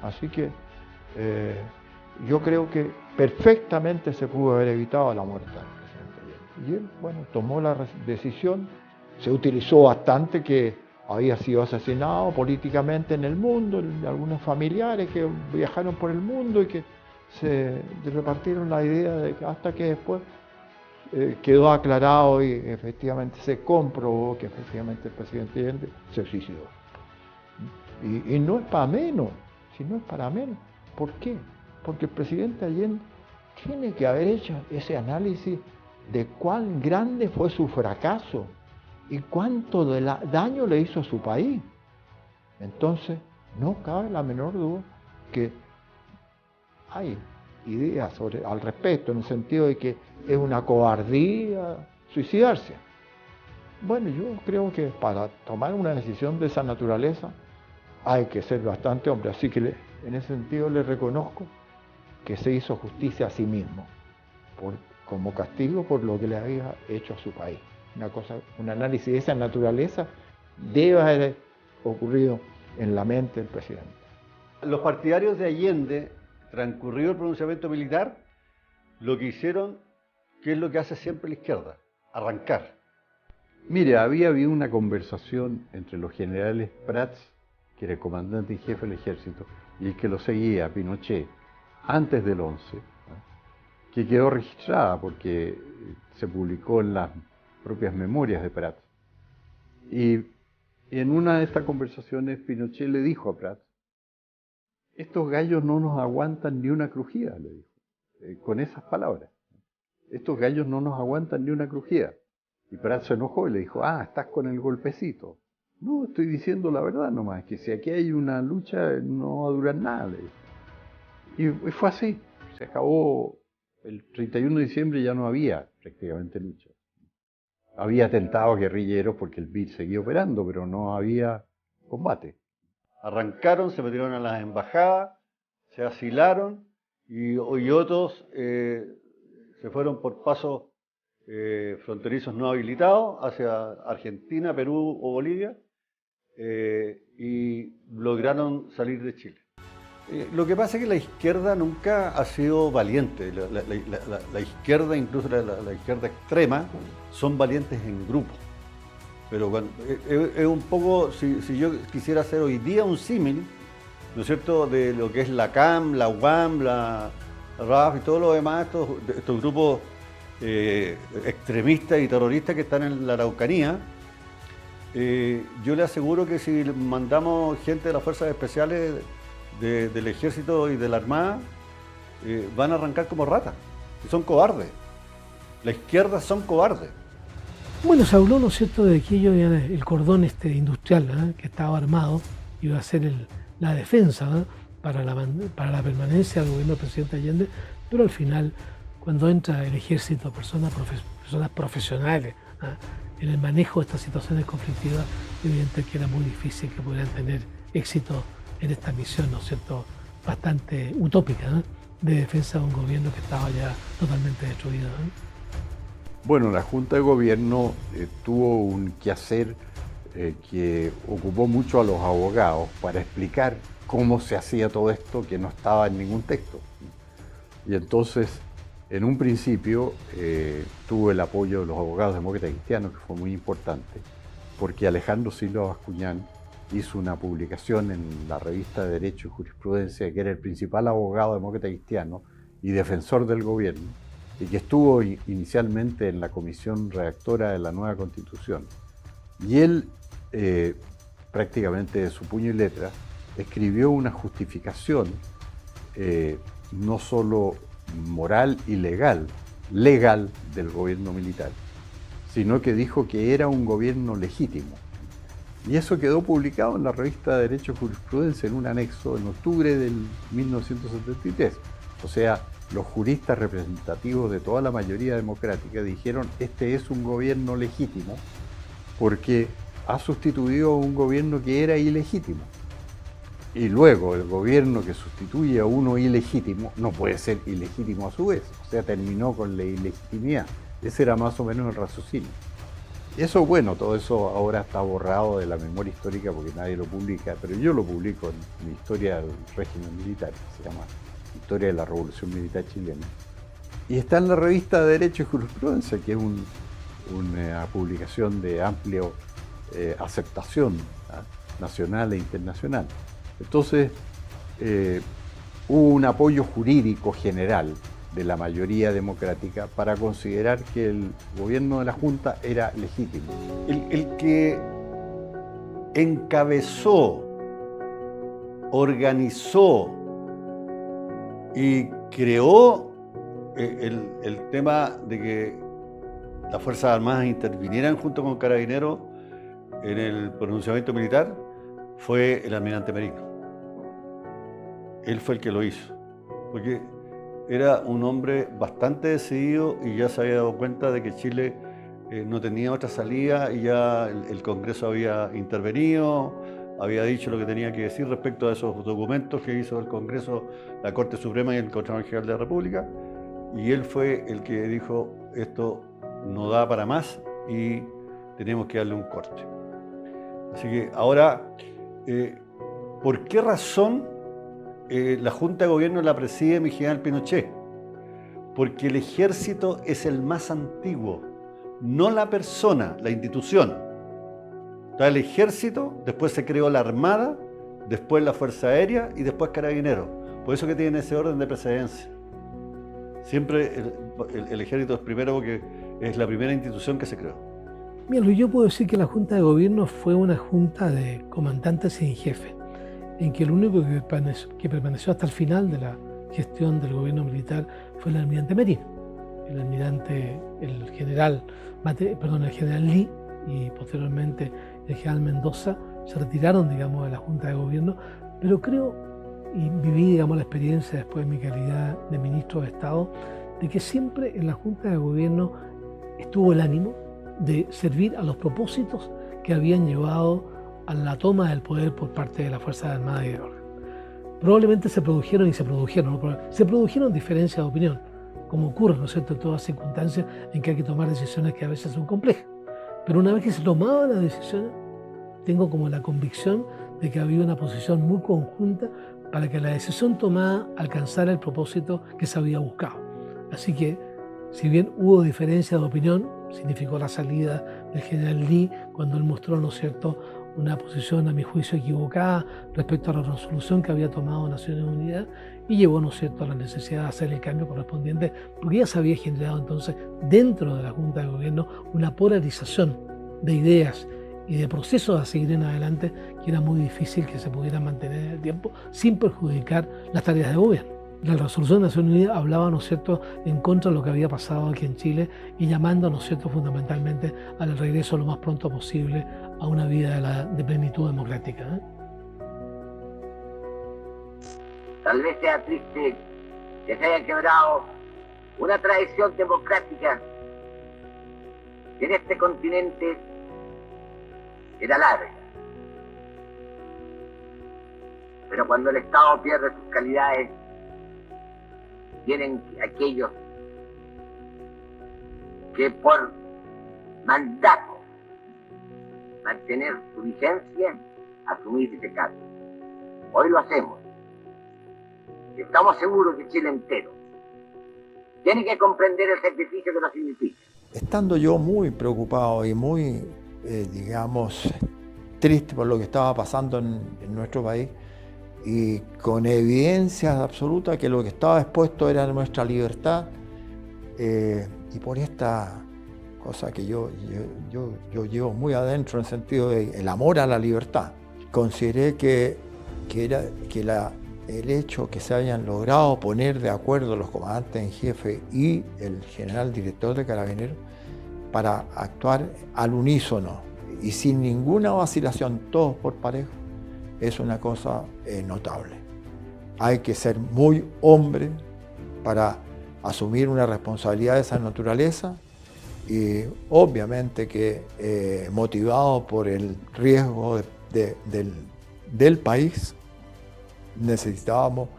Así que yo creo que perfectamente se pudo haber evitado la muerte del presidente Allende. Y él, bueno, tomó la decisión. Se utilizó bastante que había sido asesinado políticamente en el mundo, algunos familiares que viajaron por el mundo y que se repartieron la idea de que hasta que después quedó aclarado y efectivamente se comprobó que efectivamente el presidente Allende se suicidó. Y no es para menos, si no es para menos. ¿Por qué? Porque el presidente Allende tiene que haber hecho ese análisis de cuán grande fue su fracaso y cuánto daño le hizo a su país. Entonces, no cabe la menor duda que hay ideas al respecto, en el sentido de que es una cobardía suicidarse. Bueno, yo creo que para tomar una decisión de esa naturaleza hay que ser bastante hombre, así que en ese sentido le reconozco que se hizo justicia a sí mismo, como castigo por lo que le había hecho a su país. Un análisis de esa naturaleza debe haber ocurrido en la mente del presidente. Los partidarios de Allende, transcurrido el pronunciamiento militar, lo que hicieron, que es lo que hace siempre la izquierda, arrancar. Mire, había habido una conversación entre los generales Prats, que era el comandante en jefe del ejército, y el que lo seguía, Pinochet, antes del 11, que quedó registrada porque se publicó en las propias memorias de Prats. Y en una de estas conversaciones Pinochet le dijo a Prats: estos gallos no nos aguantan ni una crujida, le dijo, con esas palabras. Estos gallos no nos aguantan ni una crujida. Y Prats se enojó y le dijo: estás con el golpecito. No, estoy diciendo la verdad nomás, que si aquí hay una lucha no va a durar nada, le dijo. Y fue así, se acabó. El 31 de diciembre ya no había prácticamente lucha. Había atentados guerrilleros porque el BID seguía operando, pero no había combate. Arrancaron, se metieron a las embajadas, se asilaron y otros se fueron por pasos fronterizos no habilitados hacia Argentina, Perú o Bolivia y lograron salir de Chile. Lo que pasa es que la izquierda nunca ha sido valiente. La izquierda, incluso la izquierda extrema, son valientes en grupo. Pero es un poco, si yo quisiera hacer hoy día un símil, ¿no es cierto?, de lo que es la CAM, la UAM, la RAF y todo lo demás, estos grupos extremistas y terroristas que están en la Araucanía, yo le aseguro que si mandamos gente de las fuerzas especiales del ejército y de la armada, van a arrancar como ratas. Son cobardes. La izquierda son cobardes. Bueno, se habló, ¿no es cierto?, de que ellos, el cordón industrial que estaba armado iba a ser la defensa para la permanencia del gobierno del presidente Allende, pero al final, cuando entra el ejército, personas profesionales en el manejo de estas situaciones conflictivas, evidente que era muy difícil que pudieran tener éxito en esta misión, ¿no es cierto?, bastante utópica, de defensa de un gobierno que estaba ya totalmente destruido. Bueno, la Junta de Gobierno tuvo un quehacer que ocupó mucho a los abogados para explicar cómo se hacía todo esto que no estaba en ningún texto. Y entonces, en un principio, tuvo el apoyo de los abogados demócratas cristianos, que fue muy importante, porque Alejandro Silva Bascuñán hizo una publicación en la revista de Derecho y Jurisprudencia, que era el principal abogado demócrata cristiano y defensor del gobierno, y que estuvo inicialmente en la comisión redactora de la nueva Constitución. Y él, prácticamente de su puño y letra, escribió una justificación no solo moral y legal del gobierno militar, sino que dijo que era un gobierno legítimo. Y eso quedó publicado en la revista de Derecho y Jurisprudencia en un anexo en octubre del 1973. O sea, los juristas representativos de toda la mayoría democrática dijeron: este es un gobierno legítimo porque ha sustituido a un gobierno que era ilegítimo. Y luego el gobierno que sustituye a uno ilegítimo no puede ser ilegítimo a su vez. O sea, terminó con la ilegitimidad. Ese era más o menos el raciocinio. Eso, bueno, todo eso ahora está borrado de la memoria histórica porque nadie lo publica, pero yo lo publico en mi historia del régimen militar, que se llama Historia de la Revolución Militar Chilena. Y está en la revista de Derecho y Jurisprudencia, que es una publicación de amplia aceptación nacional e internacional. Entonces, hubo un apoyo jurídico general de la mayoría democrática para considerar que el gobierno de la Junta era legítimo. El que encabezó, organizó y creó el tema de que las Fuerzas Armadas intervinieran junto con Carabineros en el pronunciamiento militar fue el almirante Merino. Él fue el que lo hizo, porque era un hombre bastante decidido y ya se había dado cuenta de que Chile no tenía otra salida y ya el Congreso había intervenido, había dicho lo que tenía que decir respecto a esos documentos que hizo el Congreso, la Corte Suprema y el Contralor General de la República, y él fue el que dijo: esto no da para más y tenemos que darle un corte. Así que ahora, ¿por qué razón la Junta de Gobierno la preside mi general Pinochet? Porque el ejército es el más antiguo, no la persona, la institución. Está el ejército, después se creó la Armada, después la Fuerza Aérea y después Carabineros. Por eso que tiene ese orden de precedencia. Siempre el ejército es primero porque es la primera institución que se creó. Mira, yo puedo decir que la Junta de Gobierno fue una junta de comandantes sin jefe, en que el único que permaneció hasta el final de la gestión del gobierno militar fue el almirante Merino. El general Lee y posteriormente el general Mendoza se retiraron, digamos, de la Junta de Gobierno, pero creo, y viví, digamos, la experiencia después de mi calidad de ministro de Estado, de que siempre en la Junta de Gobierno estuvo el ánimo de servir a los propósitos que habían llevado a la toma del poder por parte de las Fuerzas Armadas y de Orden. Probablemente se produjeron diferencias de opinión, como ocurre, ¿no es cierto?, en todas circunstancias en que hay que tomar decisiones que a veces son complejas. Pero una vez que se tomaban las decisiones, tengo como la convicción de que había una posición muy conjunta para que la decisión tomada alcanzara el propósito que se había buscado. Así que, si bien hubo diferencia de opinión, significó la salida del general Lee cuando él mostró, ¿no es cierto?, una posición, a mi juicio, equivocada respecto a la resolución que había tomado Naciones Unidas y llevó, ¿no es cierto?, a la necesidad de hacer el cambio correspondiente, porque ya se había generado entonces dentro de la Junta de Gobierno una polarización de ideas y de procesos a seguir en adelante que era muy difícil que se pudieran mantener en el tiempo sin perjudicar las tareas de gobierno. La resolución de Naciones Unidas hablaba, ¿no es cierto?, en contra de lo que había pasado aquí en Chile y llamando, ¿no es cierto?, fundamentalmente al regreso lo más pronto posible a una vida de plenitud democrática. Tal vez sea triste que se haya quebrado una tradición democrática que en este continente era larga. Pero cuando el Estado pierde sus calidades, vienen aquellos que por mandato mantener su vigencia, asumir ese cargo. Hoy lo hacemos. Estamos seguros que Chile entero tiene que comprender el sacrificio que nos significa. Estando yo muy preocupado y muy, digamos, triste por lo que estaba pasando en nuestro país, y con evidencias absolutas que lo que estaba expuesto era nuestra libertad, y por esta cosa que yo llevo muy adentro en el sentido del amor a la libertad, consideré que el hecho que se hayan logrado poner de acuerdo los comandantes en jefe y el general director de Carabineros para actuar al unísono y sin ninguna vacilación, todos por parejo, es una cosa notable. Hay que ser muy hombre para asumir una responsabilidad de esa naturaleza y obviamente que motivado por el riesgo del país, necesitábamos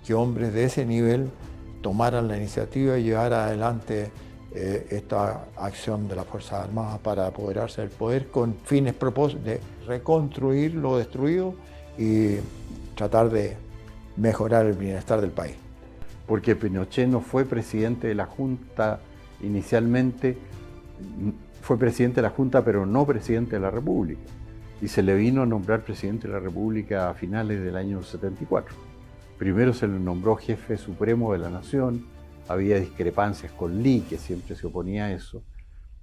que hombres de ese nivel tomaran la iniciativa y llevaran adelante esta acción de las Fuerzas Armadas para apoderarse del poder con fines de reconstruir lo destruido y tratar de mejorar el bienestar del país. Porque Pinochet no fue presidente de la Junta inicialmente, fue presidente de la Junta pero no presidente de la República. Y se le vino a nombrar presidente de la República a finales del año 74. Primero se le nombró jefe supremo de la nación, había discrepancias con Lee, que siempre se oponía a eso.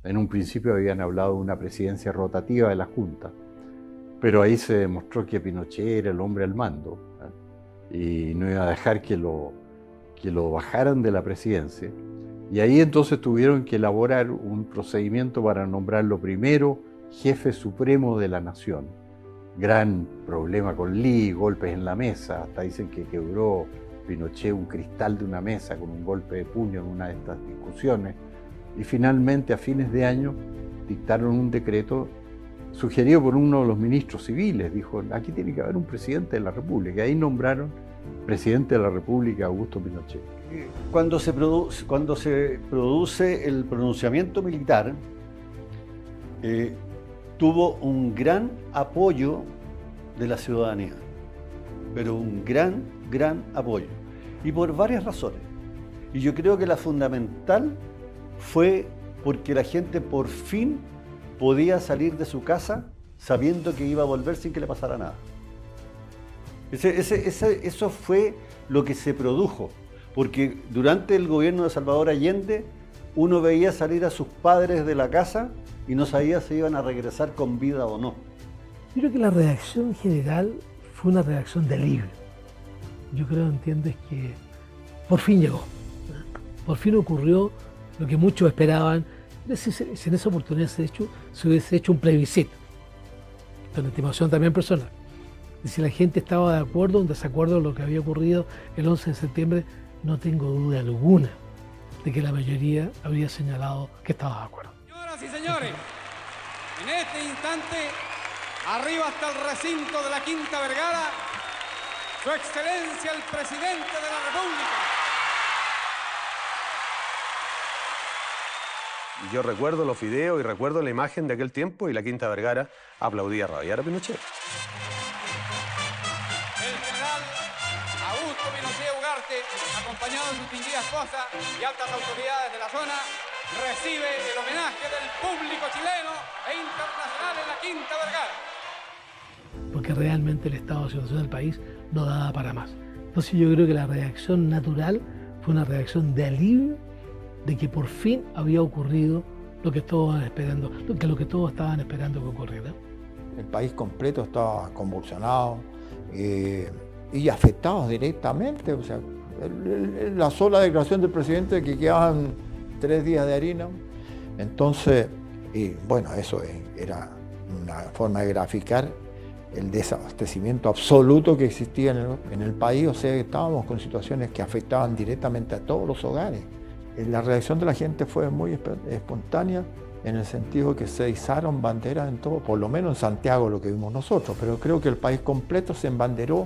En un principio habían hablado de una presidencia rotativa de la Junta, pero ahí se demostró que Pinochet era el hombre al mando, y no iba a dejar que lo bajaran de la presidencia. Y ahí entonces tuvieron que elaborar un procedimiento para nombrarlo primero jefe supremo de la nación. Gran problema con Lee, golpes en la mesa, hasta dicen que quebró Pinochet un cristal de una mesa con un golpe de puño en una de estas discusiones. Y finalmente, a fines de año, dictaron un decreto sugerido por uno de los ministros civiles. Dijo, aquí tiene que haber un presidente de la República. Y ahí nombraron presidente de la República Augusto Pinochet. Cuando se produce el pronunciamiento militar, tuvo un gran apoyo de la ciudadanía, pero un gran apoyo, y por varias razones. Y yo creo que la fundamental fue porque la gente por fin podía salir de su casa sabiendo que iba a volver sin que le pasara nada. Eso fue lo que se produjo, porque durante el gobierno de Salvador Allende uno veía salir a sus padres de la casa y no sabía si iban a regresar con vida o no. Yo creo que la reacción general fue una reacción de alivio. Yo creo, entiendes, que por fin llegó. Por fin ocurrió lo que muchos esperaban. Si en esa oportunidad se hubiese hecho un plebiscito, con estimación también personal. Y si la gente estaba de acuerdo o en desacuerdo con lo que había ocurrido el 11 de septiembre, no tengo duda alguna de que la mayoría habría señalado que estaba de acuerdo. Señoras y señores, en este instante, arriba hasta el recinto de la Quinta Vergara, Su Excelencia el Presidente de la República. Yo recuerdo los videos y recuerdo la imagen de aquel tiempo y la Quinta Vergara aplaudía a rabiar a Pinochet. El general acompañado de su distinguida esposa y altas autoridades de la zona, recibe el homenaje del público chileno e internacional en la Quinta Vergara. Porque realmente el estado de situación del país no daba para más. Entonces yo creo que la reacción natural fue una reacción de alivio de que por fin había ocurrido lo que todos estaban esperando que ocurriera. El país completo estaba convulsionado y afectado directamente. O sea, la sola declaración del presidente de que quedaban 3 días de harina. Entonces, bueno, eso era una forma de graficar el desabastecimiento absoluto que existía en el país. O sea, estábamos con situaciones que afectaban directamente a todos los hogares. La reacción de la gente fue muy espontánea, en el sentido que se izaron banderas en todo, por lo menos en Santiago lo que vimos nosotros, pero creo que el país completo se embanderó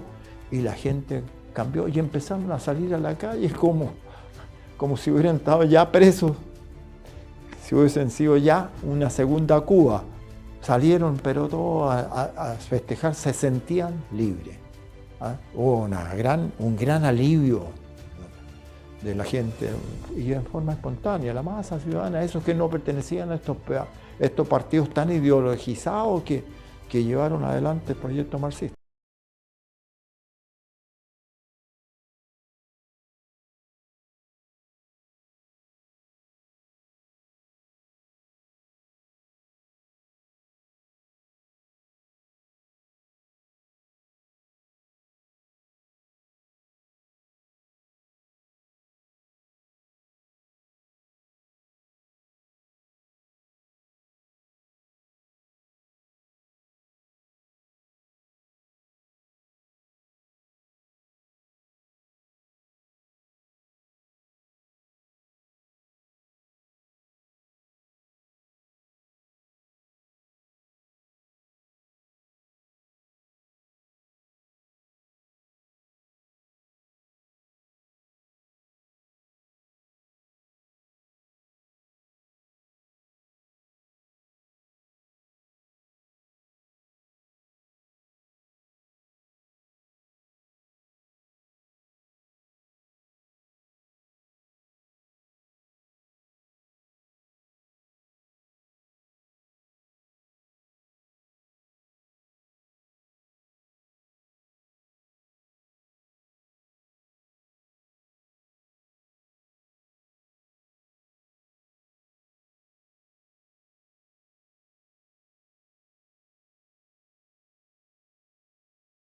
y la gente cambió y empezaron a salir a la calle como si hubieran estado ya presos, si hubiesen sido ya una segunda Cuba. Salieron, pero todos a festejar, se sentían libres. Hubo un gran alivio de la gente y en forma espontánea, la masa ciudadana, esos que no pertenecían a estos partidos tan ideologizados que llevaron adelante el proyecto marxista.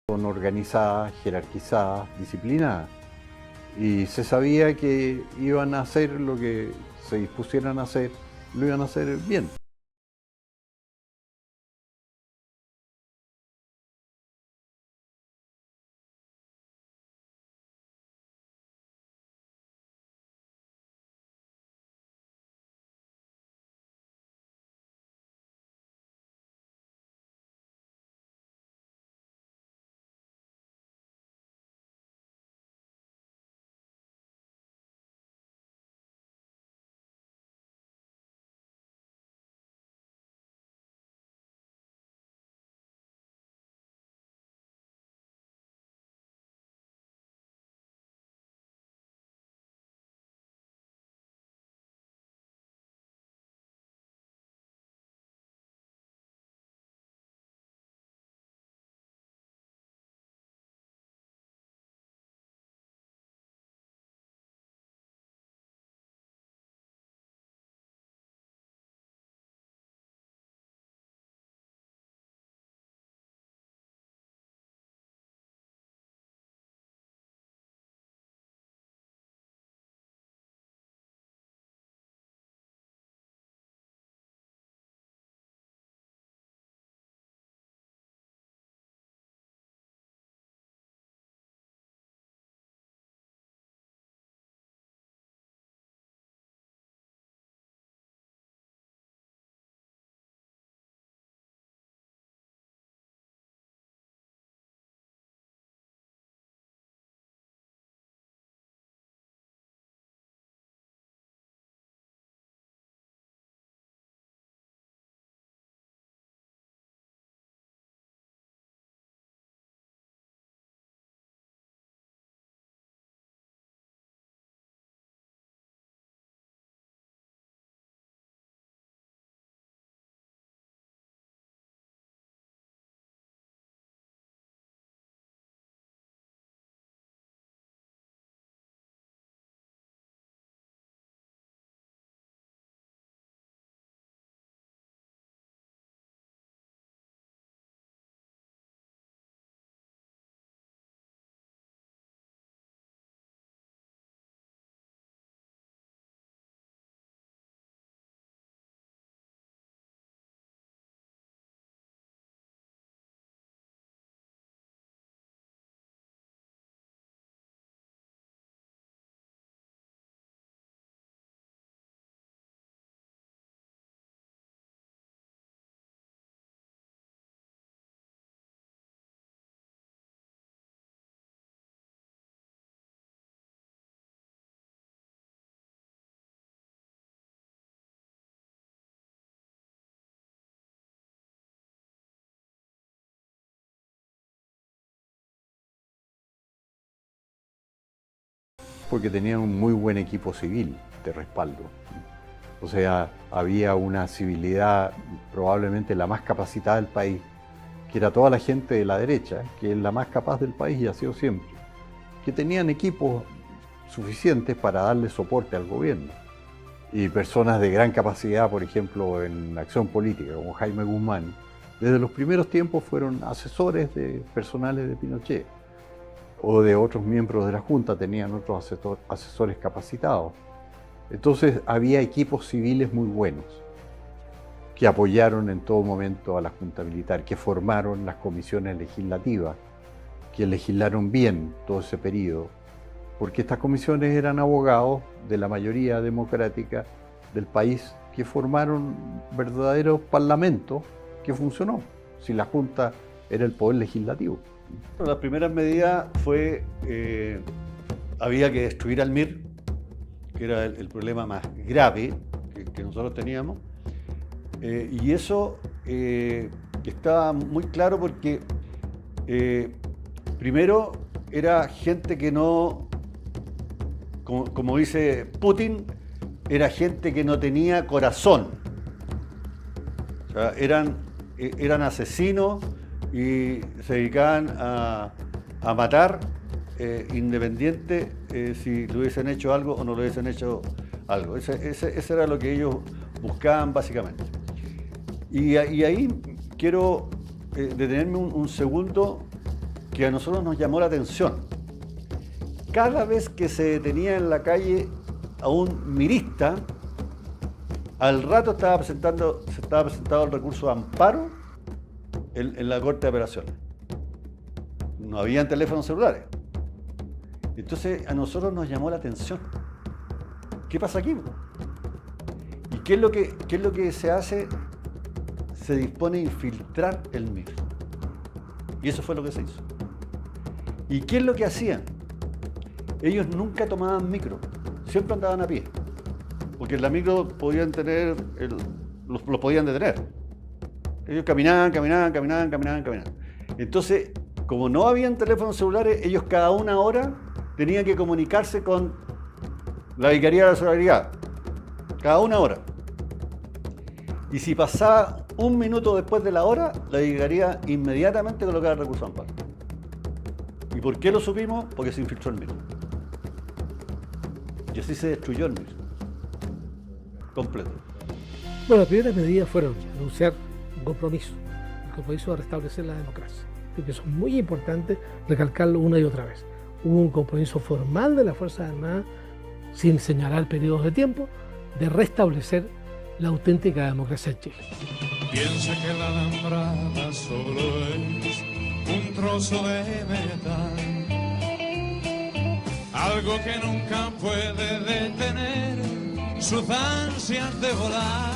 Son organizadas, jerarquizadas, disciplinadas. Y se sabía que iban a hacer lo que se dispusieran a hacer, lo iban a hacer bien. porque tenían un muy buen equipo civil de respaldo. O sea, había una civilidad probablemente la más capacitada del país, que era toda la gente de la derecha, que es la más capaz del país y ha sido siempre, que tenían equipos suficientes para darle soporte al gobierno. Y personas de gran capacidad, por ejemplo, en la acción política, como Jaime Guzmán, desde los primeros tiempos fueron asesores personales de Pinochet, o de otros miembros de la Junta, tenían otros asesores capacitados. Entonces había equipos civiles muy buenos que apoyaron en todo momento a la Junta Militar, que formaron las comisiones legislativas, que legislaron bien todo ese periodo, porque estas comisiones eran abogados de la mayoría democrática del país que formaron verdaderos parlamentos que funcionó, si la Junta era el poder legislativo. Las primeras medidas fue, había que destruir al MIR, que era el problema más grave que nosotros teníamos, y eso estaba muy claro porque primero era gente que no, como dice Putin, era gente que no tenía corazón. O sea, eran asesinos y se dedicaban a matar independiente si le hubiesen hecho algo o no le hubiesen hecho algo. Ese era lo que ellos buscaban básicamente. Y ahí quiero detenerme un segundo, que a nosotros nos llamó la atención. Cada vez que se detenía en la calle a un mirista, al rato se estaba presentado el recurso de amparo en la Corte de Apelaciones. No habían teléfonos celulares. Entonces a nosotros nos llamó la atención. ¿Qué pasa aquí? ¿Y qué es lo que se hace? Se dispone a infiltrar el MIR. Y eso fue lo que se hizo. ¿Y qué es lo que hacían? Ellos nunca tomaban micro, siempre andaban a pie. Porque en la micro podían tener, los podían detener. Ellos caminaban. Entonces, como no habían teléfonos celulares, ellos cada una hora tenían que comunicarse con la Vicaría de la Solidaridad. Cada una hora. Y si pasaba un minuto después de la hora, la Vicaría inmediatamente colocaba el recurso de amparo. ¿Y por qué lo supimos? Porque se infiltró el MIR. Y así se destruyó el MIR. Completo. Bueno, las primeras medidas fueron anunciar un compromiso, el compromiso de restablecer la democracia. Creo que eso es muy importante recalcarlo una y otra vez. Hubo un compromiso formal de las Fuerzas Armadas, sin señalar periodos de tiempo, de restablecer la auténtica democracia en Chile. Piensa que la alambrada solo es un trozo de metal, algo que nunca puede detener sus ansias de volar,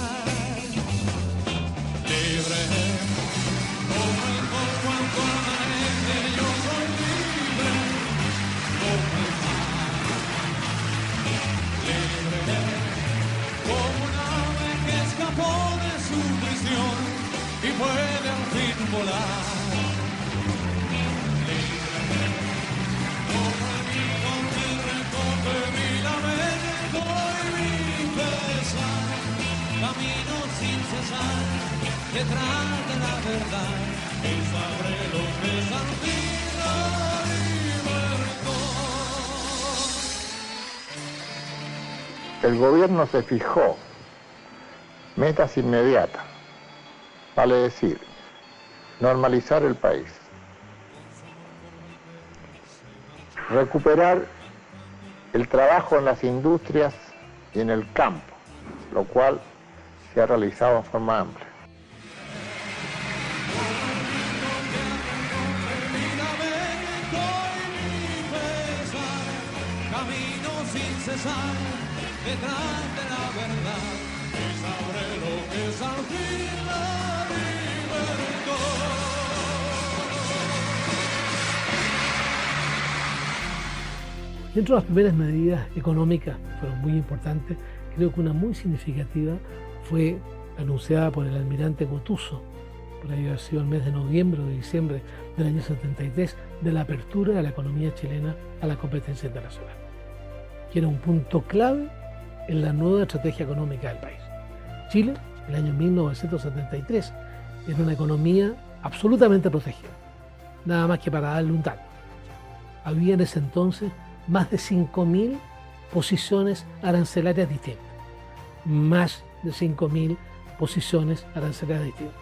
libre como el sol cuando amanece. Yo soy libre como el mar, libre como un ave que escapó de su prisión y puede al fin volar. Camino sin cesar detrás de la verdad y sabré lo que es al fin la libertad. El gobierno se fijó metas inmediatas, vale decir, normalizar el país, recuperar el trabajo en las industrias y en el campo, lo cual se ha realizado en forma amplia. Camino sin cesar detrás de la verdad y sabré lo que es al fin la libertad. Dentro de las primeras medidas económicas fueron muy importantes. Creo que una muy significativa fue anunciada por el almirante Gotuso, por ahí haber sido el mes de noviembre o de diciembre del año 73, de la apertura de la economía chilena a la competencia internacional. que era un punto clave en la nueva estrategia económica del país. Chile, en el año 1973, era una economía absolutamente protegida, nada más que para darle un dato. Había en ese entonces más de 5.000 posiciones arancelarias distintas, más de 5.000 posiciones arancelarias distintas.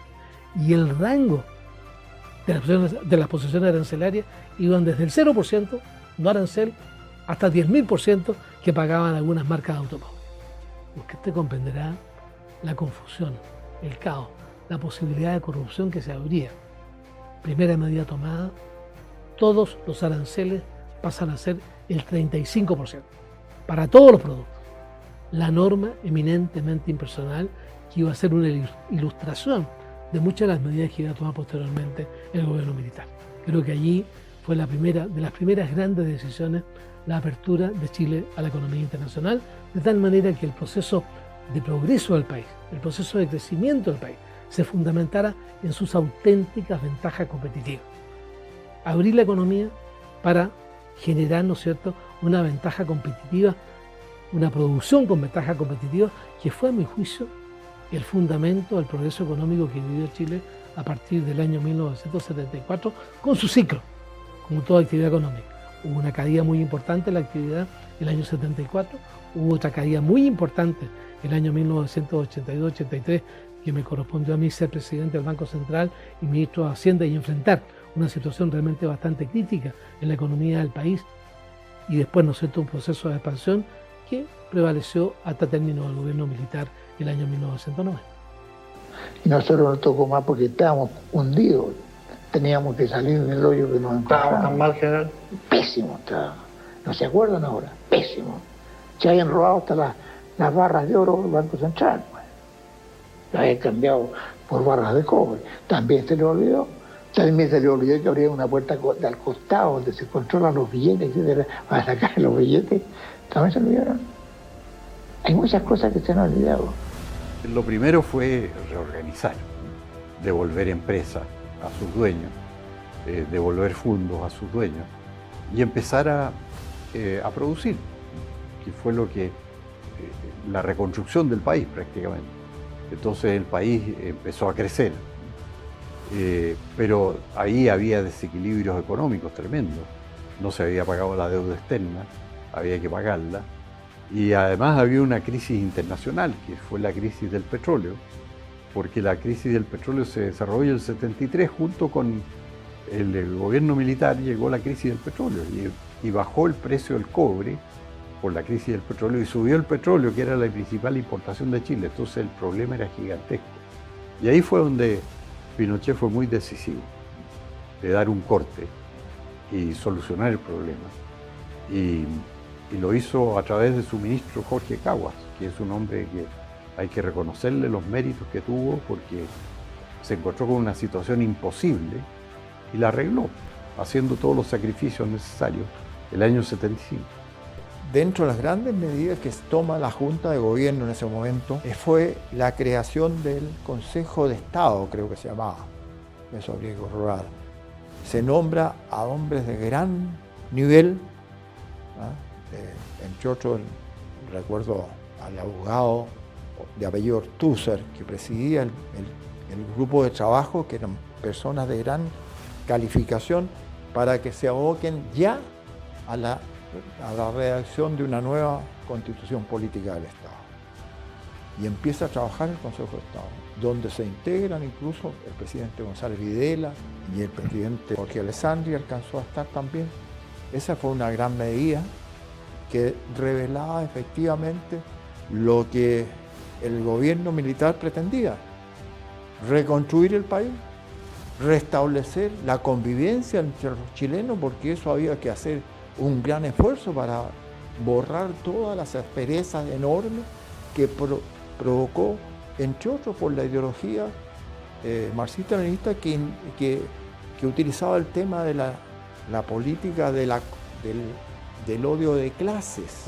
Y el rango de las posiciones arancelarias iban desde el 0%, no arancel, hasta 10.000% que pagaban algunas marcas de automóviles. Usted comprenderá la confusión, el caos, la posibilidad de corrupción que se abría. Primera medida tomada, todos los aranceles pasan a ser el 35% para todos los productos. La norma eminentemente impersonal que iba a ser una ilustración de muchas de las medidas que iba a tomar posteriormente el gobierno militar. Creo que allí fue de las primeras grandes decisiones, la apertura de Chile a la economía internacional, de tal manera que el proceso de progreso del país, el proceso de crecimiento del país, se fundamentara en sus auténticas ventajas competitivas. Abrir la economía para generar, ¿no es cierto?, una ventaja competitiva, una producción con ventaja competitiva, que fue, a mi juicio, el fundamento del progreso económico que vivió Chile a partir del año 1974, con su ciclo, como toda actividad económica. Hubo una caída muy importante en la actividad el año 74, hubo otra caída muy importante el año 1982-83, que me correspondió a mí ser presidente del Banco Central y ministro de Hacienda y enfrentar una situación realmente bastante crítica en la economía del país, y después, ¿no es cierto?, un proceso de expansión que prevaleció hasta término del gobierno militar el año 1990. Y nosotros nos tocó más porque estábamos hundidos, teníamos que salir del hoyo que nos encontrábamos. ¿Estábamos tan mal, general? Pésimo estábamos, ¿no se acuerdan ahora? Pésimo. Se habían robado hasta las barras de oro del Banco Central, pues. Las habían cambiado por barras de cobre. También se le olvidó. También se le olvidó que habría una puerta al costado donde se controlan los billetes, etcétera, para sacar los billetes. También se olvidaron. Hay muchas cosas que se han olvidado. Lo primero fue reorganizar, devolver empresas a sus dueños, devolver fondos a sus dueños y empezar a producir, que fue lo que la reconstrucción del país prácticamente. Entonces el país empezó a crecer, pero ahí había desequilibrios económicos tremendos. No se había pagado la deuda externa, había que pagarla. Y además había una crisis internacional, que fue la crisis del petróleo, porque la crisis del petróleo se desarrolló en el 73, junto con el gobierno militar llegó la crisis del petróleo y bajó el precio del cobre por la crisis del petróleo y subió el petróleo, que era la principal importación de Chile. Entonces el problema era gigantesco. Y ahí fue donde Pinochet fue muy decisivo, de dar un corte y solucionar el problema. Y lo hizo a través de su ministro Jorge Caguas, que es un hombre que hay que reconocerle los méritos que tuvo, porque se encontró con una situación imposible y la arregló, haciendo todos los sacrificios necesarios el año 75. Dentro de las grandes medidas que toma la Junta de Gobierno en ese momento fue la creación del Consejo de Estado, creo que se llamaba, eso habría que corroborar. Se nombra a hombres de gran nivel, entre otros recuerdo al abogado de apellido Ortúzar, que presidía el grupo de trabajo, que eran personas de gran calificación, para que se aboquen ya a la redacción de una nueva constitución política del Estado. Y empieza a trabajar el Consejo de Estado, donde se integran incluso el presidente González Videla y el presidente Jorge Alessandri alcanzó a estar también. Esa fue una gran medida que revelaba efectivamente lo que el gobierno militar pretendía: reconstruir el país, restablecer la convivencia entre los chilenos, porque eso había que hacer un gran esfuerzo para borrar todas las asperezas enormes que provocó, entre otros, por la ideología marxista-leninista que utilizaba el tema de la política del odio de clases.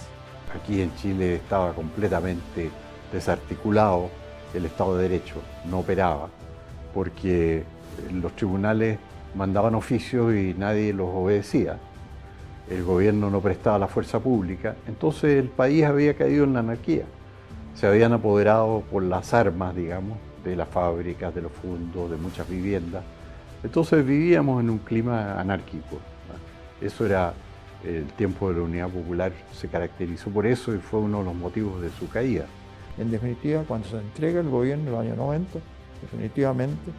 Aquí en Chile estaba completamente desarticulado el Estado de Derecho, no operaba, porque los tribunales mandaban oficios y nadie los obedecía. el gobierno no prestaba la fuerza pública, entonces el país había caído en la anarquía. Se habían apoderado por las armas, digamos, de las fábricas, de los fondos, de muchas viviendas. Entonces vivíamos en un clima anárquico. Eso era el tiempo de la Unidad Popular, se caracterizó por eso y fue uno de los motivos de su caída. En definitiva, cuando se entrega el gobierno en el año 90, definitivamente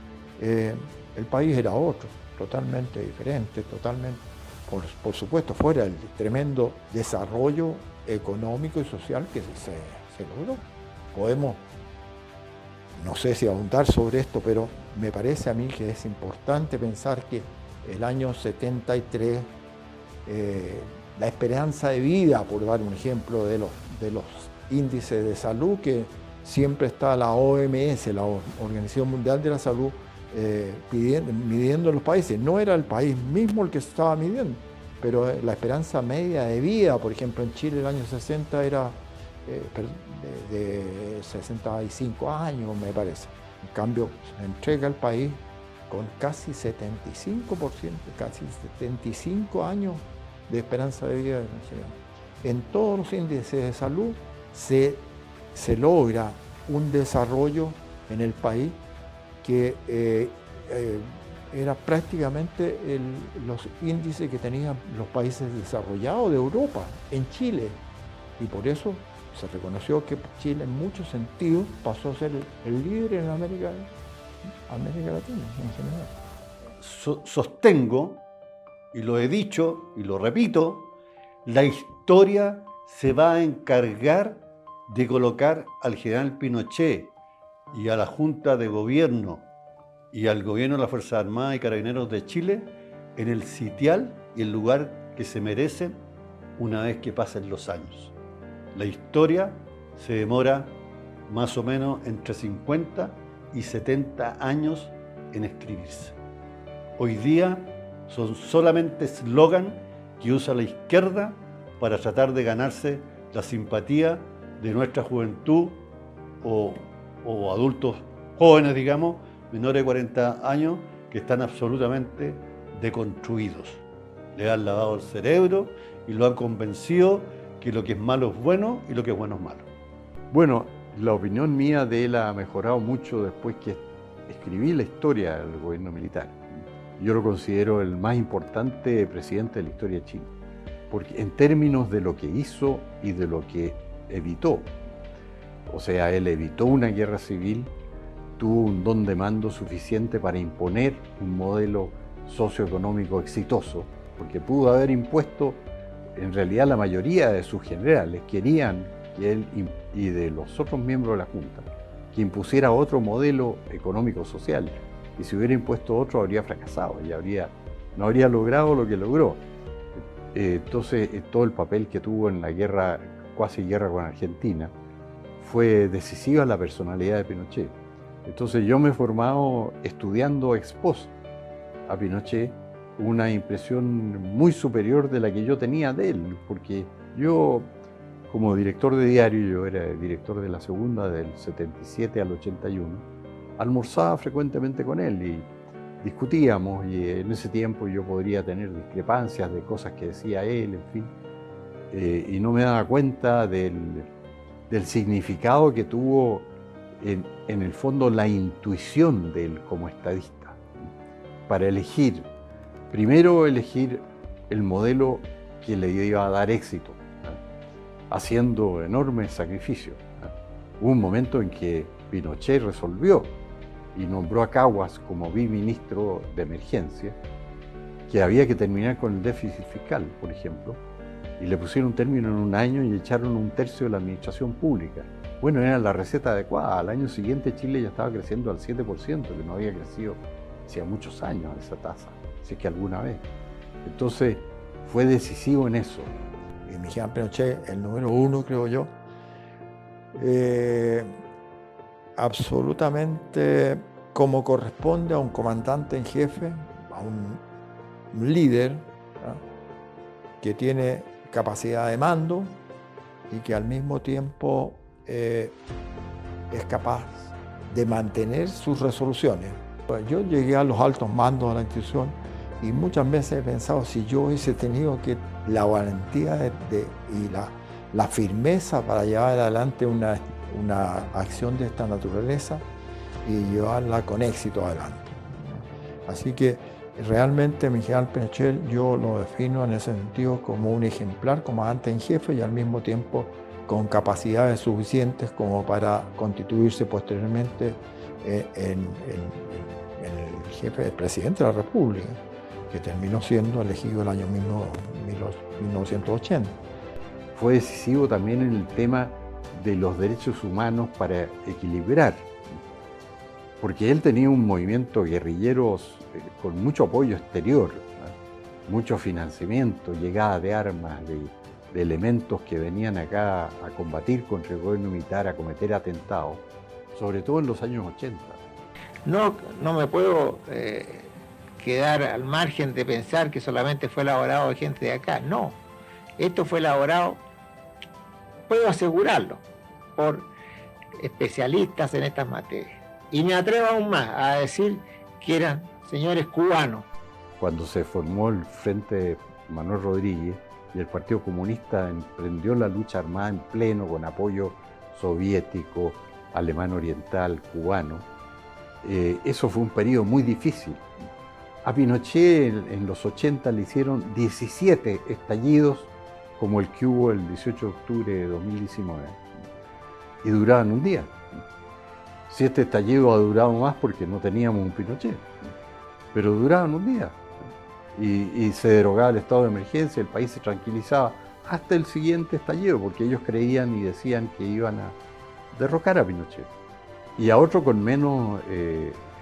el país era otro, totalmente diferente, totalmente, por supuesto, fuera del tremendo desarrollo económico y social que se logró. Podemos, no sé si ahondar sobre esto, pero me parece a mí que es importante pensar que el año 73, la esperanza de vida, por dar un ejemplo de los índices de salud, que siempre está la OMS, la Organización Mundial de la Salud, midiendo en los países. No era el país mismo el que se estaba midiendo, pero la esperanza media de vida, por ejemplo, en Chile el año 60 era de 65 años, me parece. En cambio, se entrega el país con casi 75%, casi 75 años de esperanza de vida. En todos los índices de salud se logra un desarrollo en el país que era prácticamente los índices que tenían los países desarrollados de Europa, en Chile. Y por eso se reconoció que Chile en muchos sentidos pasó a ser el líder en América Latina en general. Sostengo, y lo he dicho y lo repito, la historia se va a encargar de colocar al general Pinochet y a la Junta de Gobierno y al Gobierno de las Fuerzas Armadas y Carabineros de Chile en el sitial y el lugar que se merecen una vez que pasen los años. La historia se demora más o menos entre 50 y 70 años en escribirse. Hoy día son solamente eslogan que usa la izquierda para tratar de ganarse la simpatía de nuestra juventud o adultos jóvenes, digamos, menores de 40 años, que están absolutamente deconstruidos. Le han lavado el cerebro y lo han convencido que lo que es malo es bueno y lo que es bueno es malo. Bueno, la opinión mía de él ha mejorado mucho después que escribí la historia del gobierno militar. Yo lo considero el más importante presidente de la historia de Chile, porque en términos de lo que hizo y de lo que evitó, o sea, él evitó una guerra civil, tuvo un don de mando suficiente para imponer un modelo socioeconómico exitoso, porque pudo haber impuesto, en realidad la mayoría de sus generales querían que él y de los otros miembros de la Junta, que impusiera otro modelo económico-social, y si hubiera impuesto otro habría fracasado y no habría logrado lo que logró. Entonces, todo el papel que tuvo en la guerra, cuasi guerra con Argentina, fue decisiva la personalidad de Pinochet. Entonces yo me he formado estudiando ex post a Pinochet, una impresión muy superior de la que yo tenía de él, porque yo, como director de diario, yo era director de La Segunda del 77 al 81, almorzaba frecuentemente con él y discutíamos, y en ese tiempo yo podría tener discrepancias de cosas que decía él, en fin, y no me daba cuenta del significado que tuvo en el fondo la intuición de él como estadista, para primero elegir el modelo que le iba a dar éxito, haciendo enormes sacrificios. Hubo un momento en que Pinochet resolvió y nombró a Caguas como biministro de emergencia, que había que terminar con el déficit fiscal, por ejemplo, y le pusieron término en un año y echaron 1/3 de la administración pública. Bueno, era la receta adecuada. Al año siguiente Chile ya estaba creciendo al 7%, que no había crecido hacía muchos años esa tasa, si es que alguna vez. Entonces, fue decisivo en eso. Y Miguel Pinochet, el número 1, creo yo, absolutamente como corresponde a un comandante en jefe, a un líder, ¿no?, que tiene capacidad de mando y que al mismo tiempo es capaz de mantener sus resoluciones. Yo llegué a los altos mandos de la institución Y muchas veces he pensado, si yo hubiese tenido la valentía y la firmeza para llevar adelante una acción de esta naturaleza y llevarla con éxito adelante. Así que realmente mi general Pinochet yo lo defino en ese sentido como un ejemplar comandante en jefe y al mismo tiempo con capacidades suficientes como para constituirse posteriormente en el jefe, el presidente de la República, que terminó siendo elegido el año 1980. Fue decisivo también en el tema de los derechos humanos para equilibrar, porque él tenía un movimiento guerrillero con mucho apoyo exterior, ¿no? Mucho financiamiento, llegada de armas, de elementos que venían acá a combatir contra el gobierno militar, a cometer atentados, sobre todo en los años 80. No me puedo quedar al margen de pensar que solamente fue elaborado de gente de acá. No, esto fue elaborado, puedo asegurarlo, por especialistas en estas materias. Y me atrevo aún más a decir que eran señores cubanos. Cuando se formó el Frente Manuel Rodríguez y el Partido Comunista emprendió la lucha armada en pleno con apoyo soviético, alemán oriental, cubano, eso fue un periodo muy difícil. A Pinochet en los 80 le hicieron 17 estallidos como el que hubo el 18 de octubre de 2019 y duraban un día. Si este estallido ha durado más porque no teníamos un Pinochet, pero duraban un día y se derogaba el estado de emergencia, el país se tranquilizaba hasta el siguiente estallido porque ellos creían y decían que iban a derrocar a Pinochet. Y a otro con menos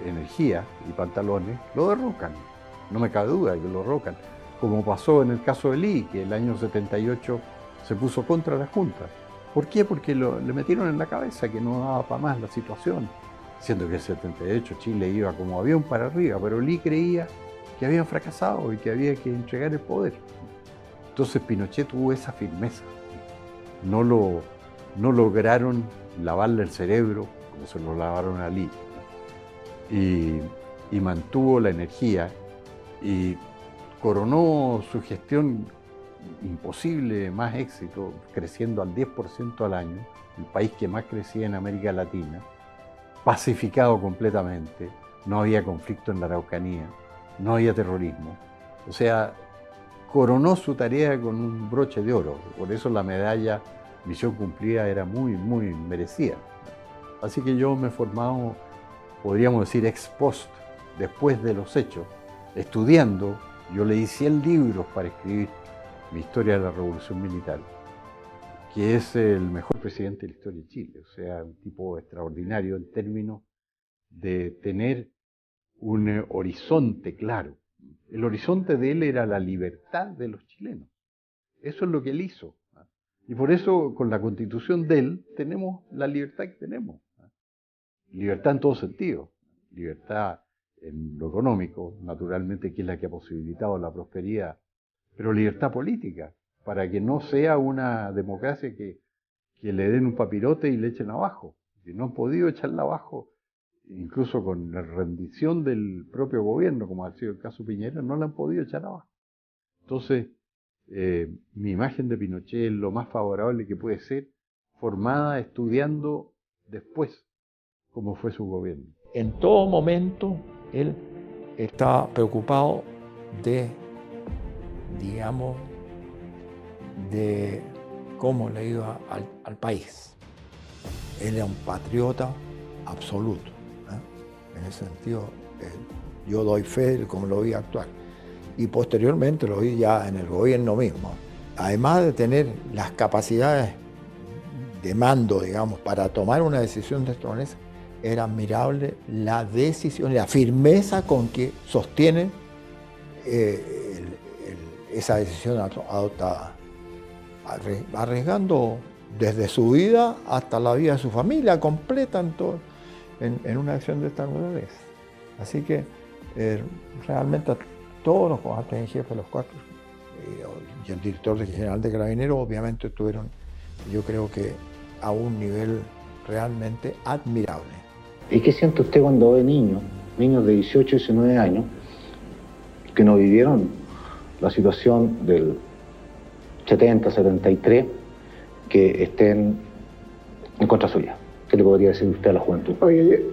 energía y pantalones lo derrocan, no me cabe duda que lo derrocan, como pasó en el caso de Lee, que el año 78 se puso contra la Junta. ¿Por qué? Porque le metieron en la cabeza que no daba para más la situación, siendo que el 78 Chile iba como avión para arriba, pero Lee creía que habían fracasado y que había que entregar el poder. Entonces Pinochet tuvo esa firmeza. No lograron lavarle el cerebro como se lo lavaron a Lee. Y mantuvo la energía y coronó su gestión imposible, más éxito, creciendo al 10% al año, el país que más crecía en América Latina, pacificado completamente, no había conflicto en la Araucanía, no había terrorismo. O sea, coronó su tarea con un broche de oro, por eso la medalla Misión Cumplida era muy, muy merecida. Así que yo me he formado, podríamos decir, ex post, después de los hechos, estudiando. Yo leí 100 libros para escribir mi historia de la Revolución Militar, que es el mejor presidente de la historia de Chile, o sea, un tipo extraordinario en términos de tener un horizonte claro. El horizonte de él era la libertad de los chilenos. Eso es lo que él hizo. Y por eso, con la Constitución de él, tenemos la libertad que tenemos. Libertad en todo sentido. Libertad en lo económico, naturalmente, que es la que ha posibilitado la prosperidad, pero libertad política, para que no sea una democracia que le den un papirote y le echen abajo. Que no han podido echarla abajo, incluso con la rendición del propio gobierno, como ha sido el caso Piñera, no la han podido echar abajo. Entonces, mi imagen de Pinochet es lo más favorable que puede ser, formada estudiando después cómo fue su gobierno. En todo momento, él estaba preocupado de cómo le iba al país. Él era un patriota absoluto. En ese sentido, yo doy fe de cómo lo vi actuar. Y posteriormente lo vi ya en el gobierno mismo. Además de tener las capacidades de mando, para tomar una decisión de esta manera, era admirable la decisión, la firmeza con que sostiene esa decisión adoptada, arriesgando desde su vida hasta la vida de su familia completa en una acción de esta naturaleza. Así que realmente todos los comandantes en jefe, los cuatro, y el director general de Carabineros, obviamente estuvieron, yo creo que a un nivel realmente admirable. ¿Y qué siente usted cuando ve niños de 18, 19 años, que no vivieron la situación del 70, 73, que estén en contra suya. ¿Qué le podría decir usted a la juventud? Oye,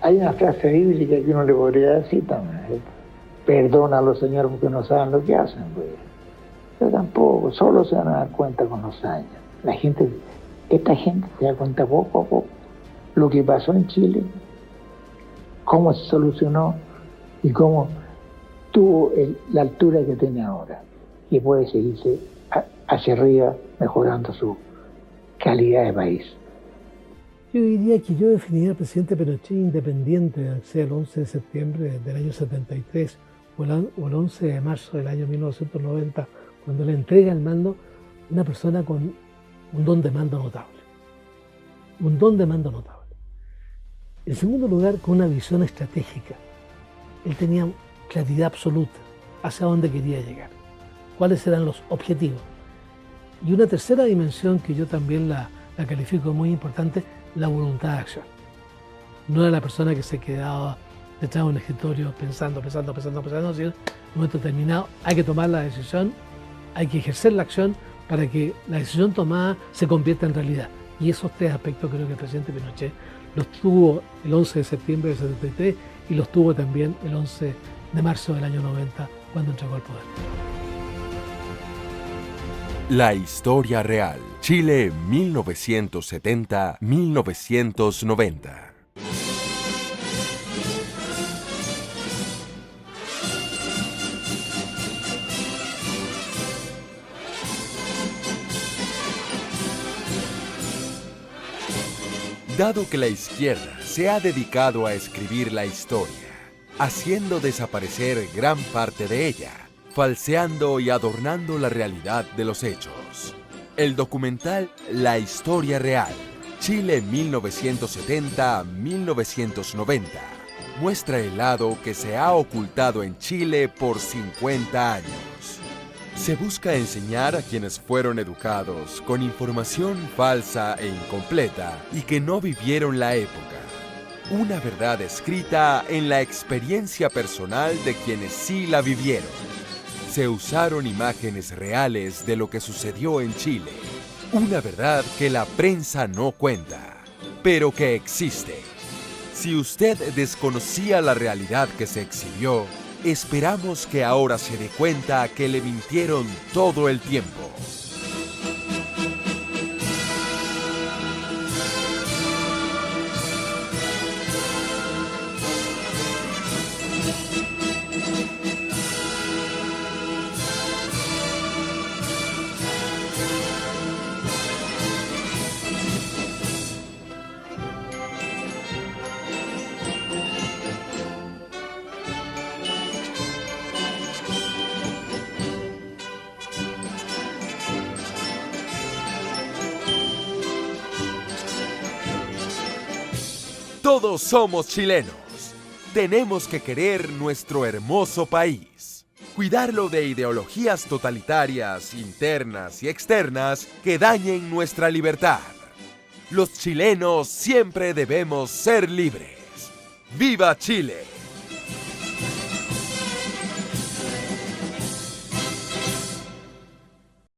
hay una frase bíblica que uno le podría decir también. Perdónalo, Señor, porque no saben lo que hacen. Pues. Pero tampoco, solo se van a dar cuenta con los años. Esta gente se da cuenta poco a poco lo que pasó en Chile, cómo se solucionó y cómo tuvo la altura que tiene ahora. Y puede seguirse hacia arriba mejorando su calidad de país. Yo diría que yo definiría al presidente Pinochet independiente, sea el 11 de septiembre del año 73 o el 11 de marzo del año 1990, cuando le entrega el mando, una persona con un don de mando notable. Un don de mando notable. En segundo lugar, con una visión estratégica. Él tenía claridad absoluta hacia dónde quería llegar, cuáles eran los objetivos. Y una tercera dimensión que yo también la califico muy importante, la voluntad de acción. No era la persona que se quedaba detrás de un escritorio pensando, sino en un momento determinado hay que tomar la decisión, hay que ejercer la acción para que la decisión tomada se convierta en realidad. Y esos tres aspectos creo que el presidente Pinochet los tuvo el 11 de septiembre del 73 y los tuvo también el 11 de marzo del año 90 cuando entregó el poder. La historia real. Chile 1970-1990. Dado que la izquierda se ha dedicado a escribir la historia, haciendo desaparecer gran parte de ella, falseando y adornando la realidad de los hechos. El documental La Historia Real, Chile 1970-1990, muestra el lado que se ha ocultado en Chile por 50 años. Se busca enseñar a quienes fueron educados con información falsa e incompleta y que no vivieron la época. Una verdad escrita en la experiencia personal de quienes sí la vivieron. Se usaron imágenes reales de lo que sucedió en Chile. Una verdad que la prensa no cuenta, pero que existe. Si usted desconocía la realidad que se exhibió, esperamos que ahora se dé cuenta que le mintieron todo el tiempo. Todos somos chilenos. Tenemos que querer nuestro hermoso país. Cuidarlo de ideologías totalitarias, internas y externas que dañen nuestra libertad. Los chilenos siempre debemos ser libres. ¡Viva Chile!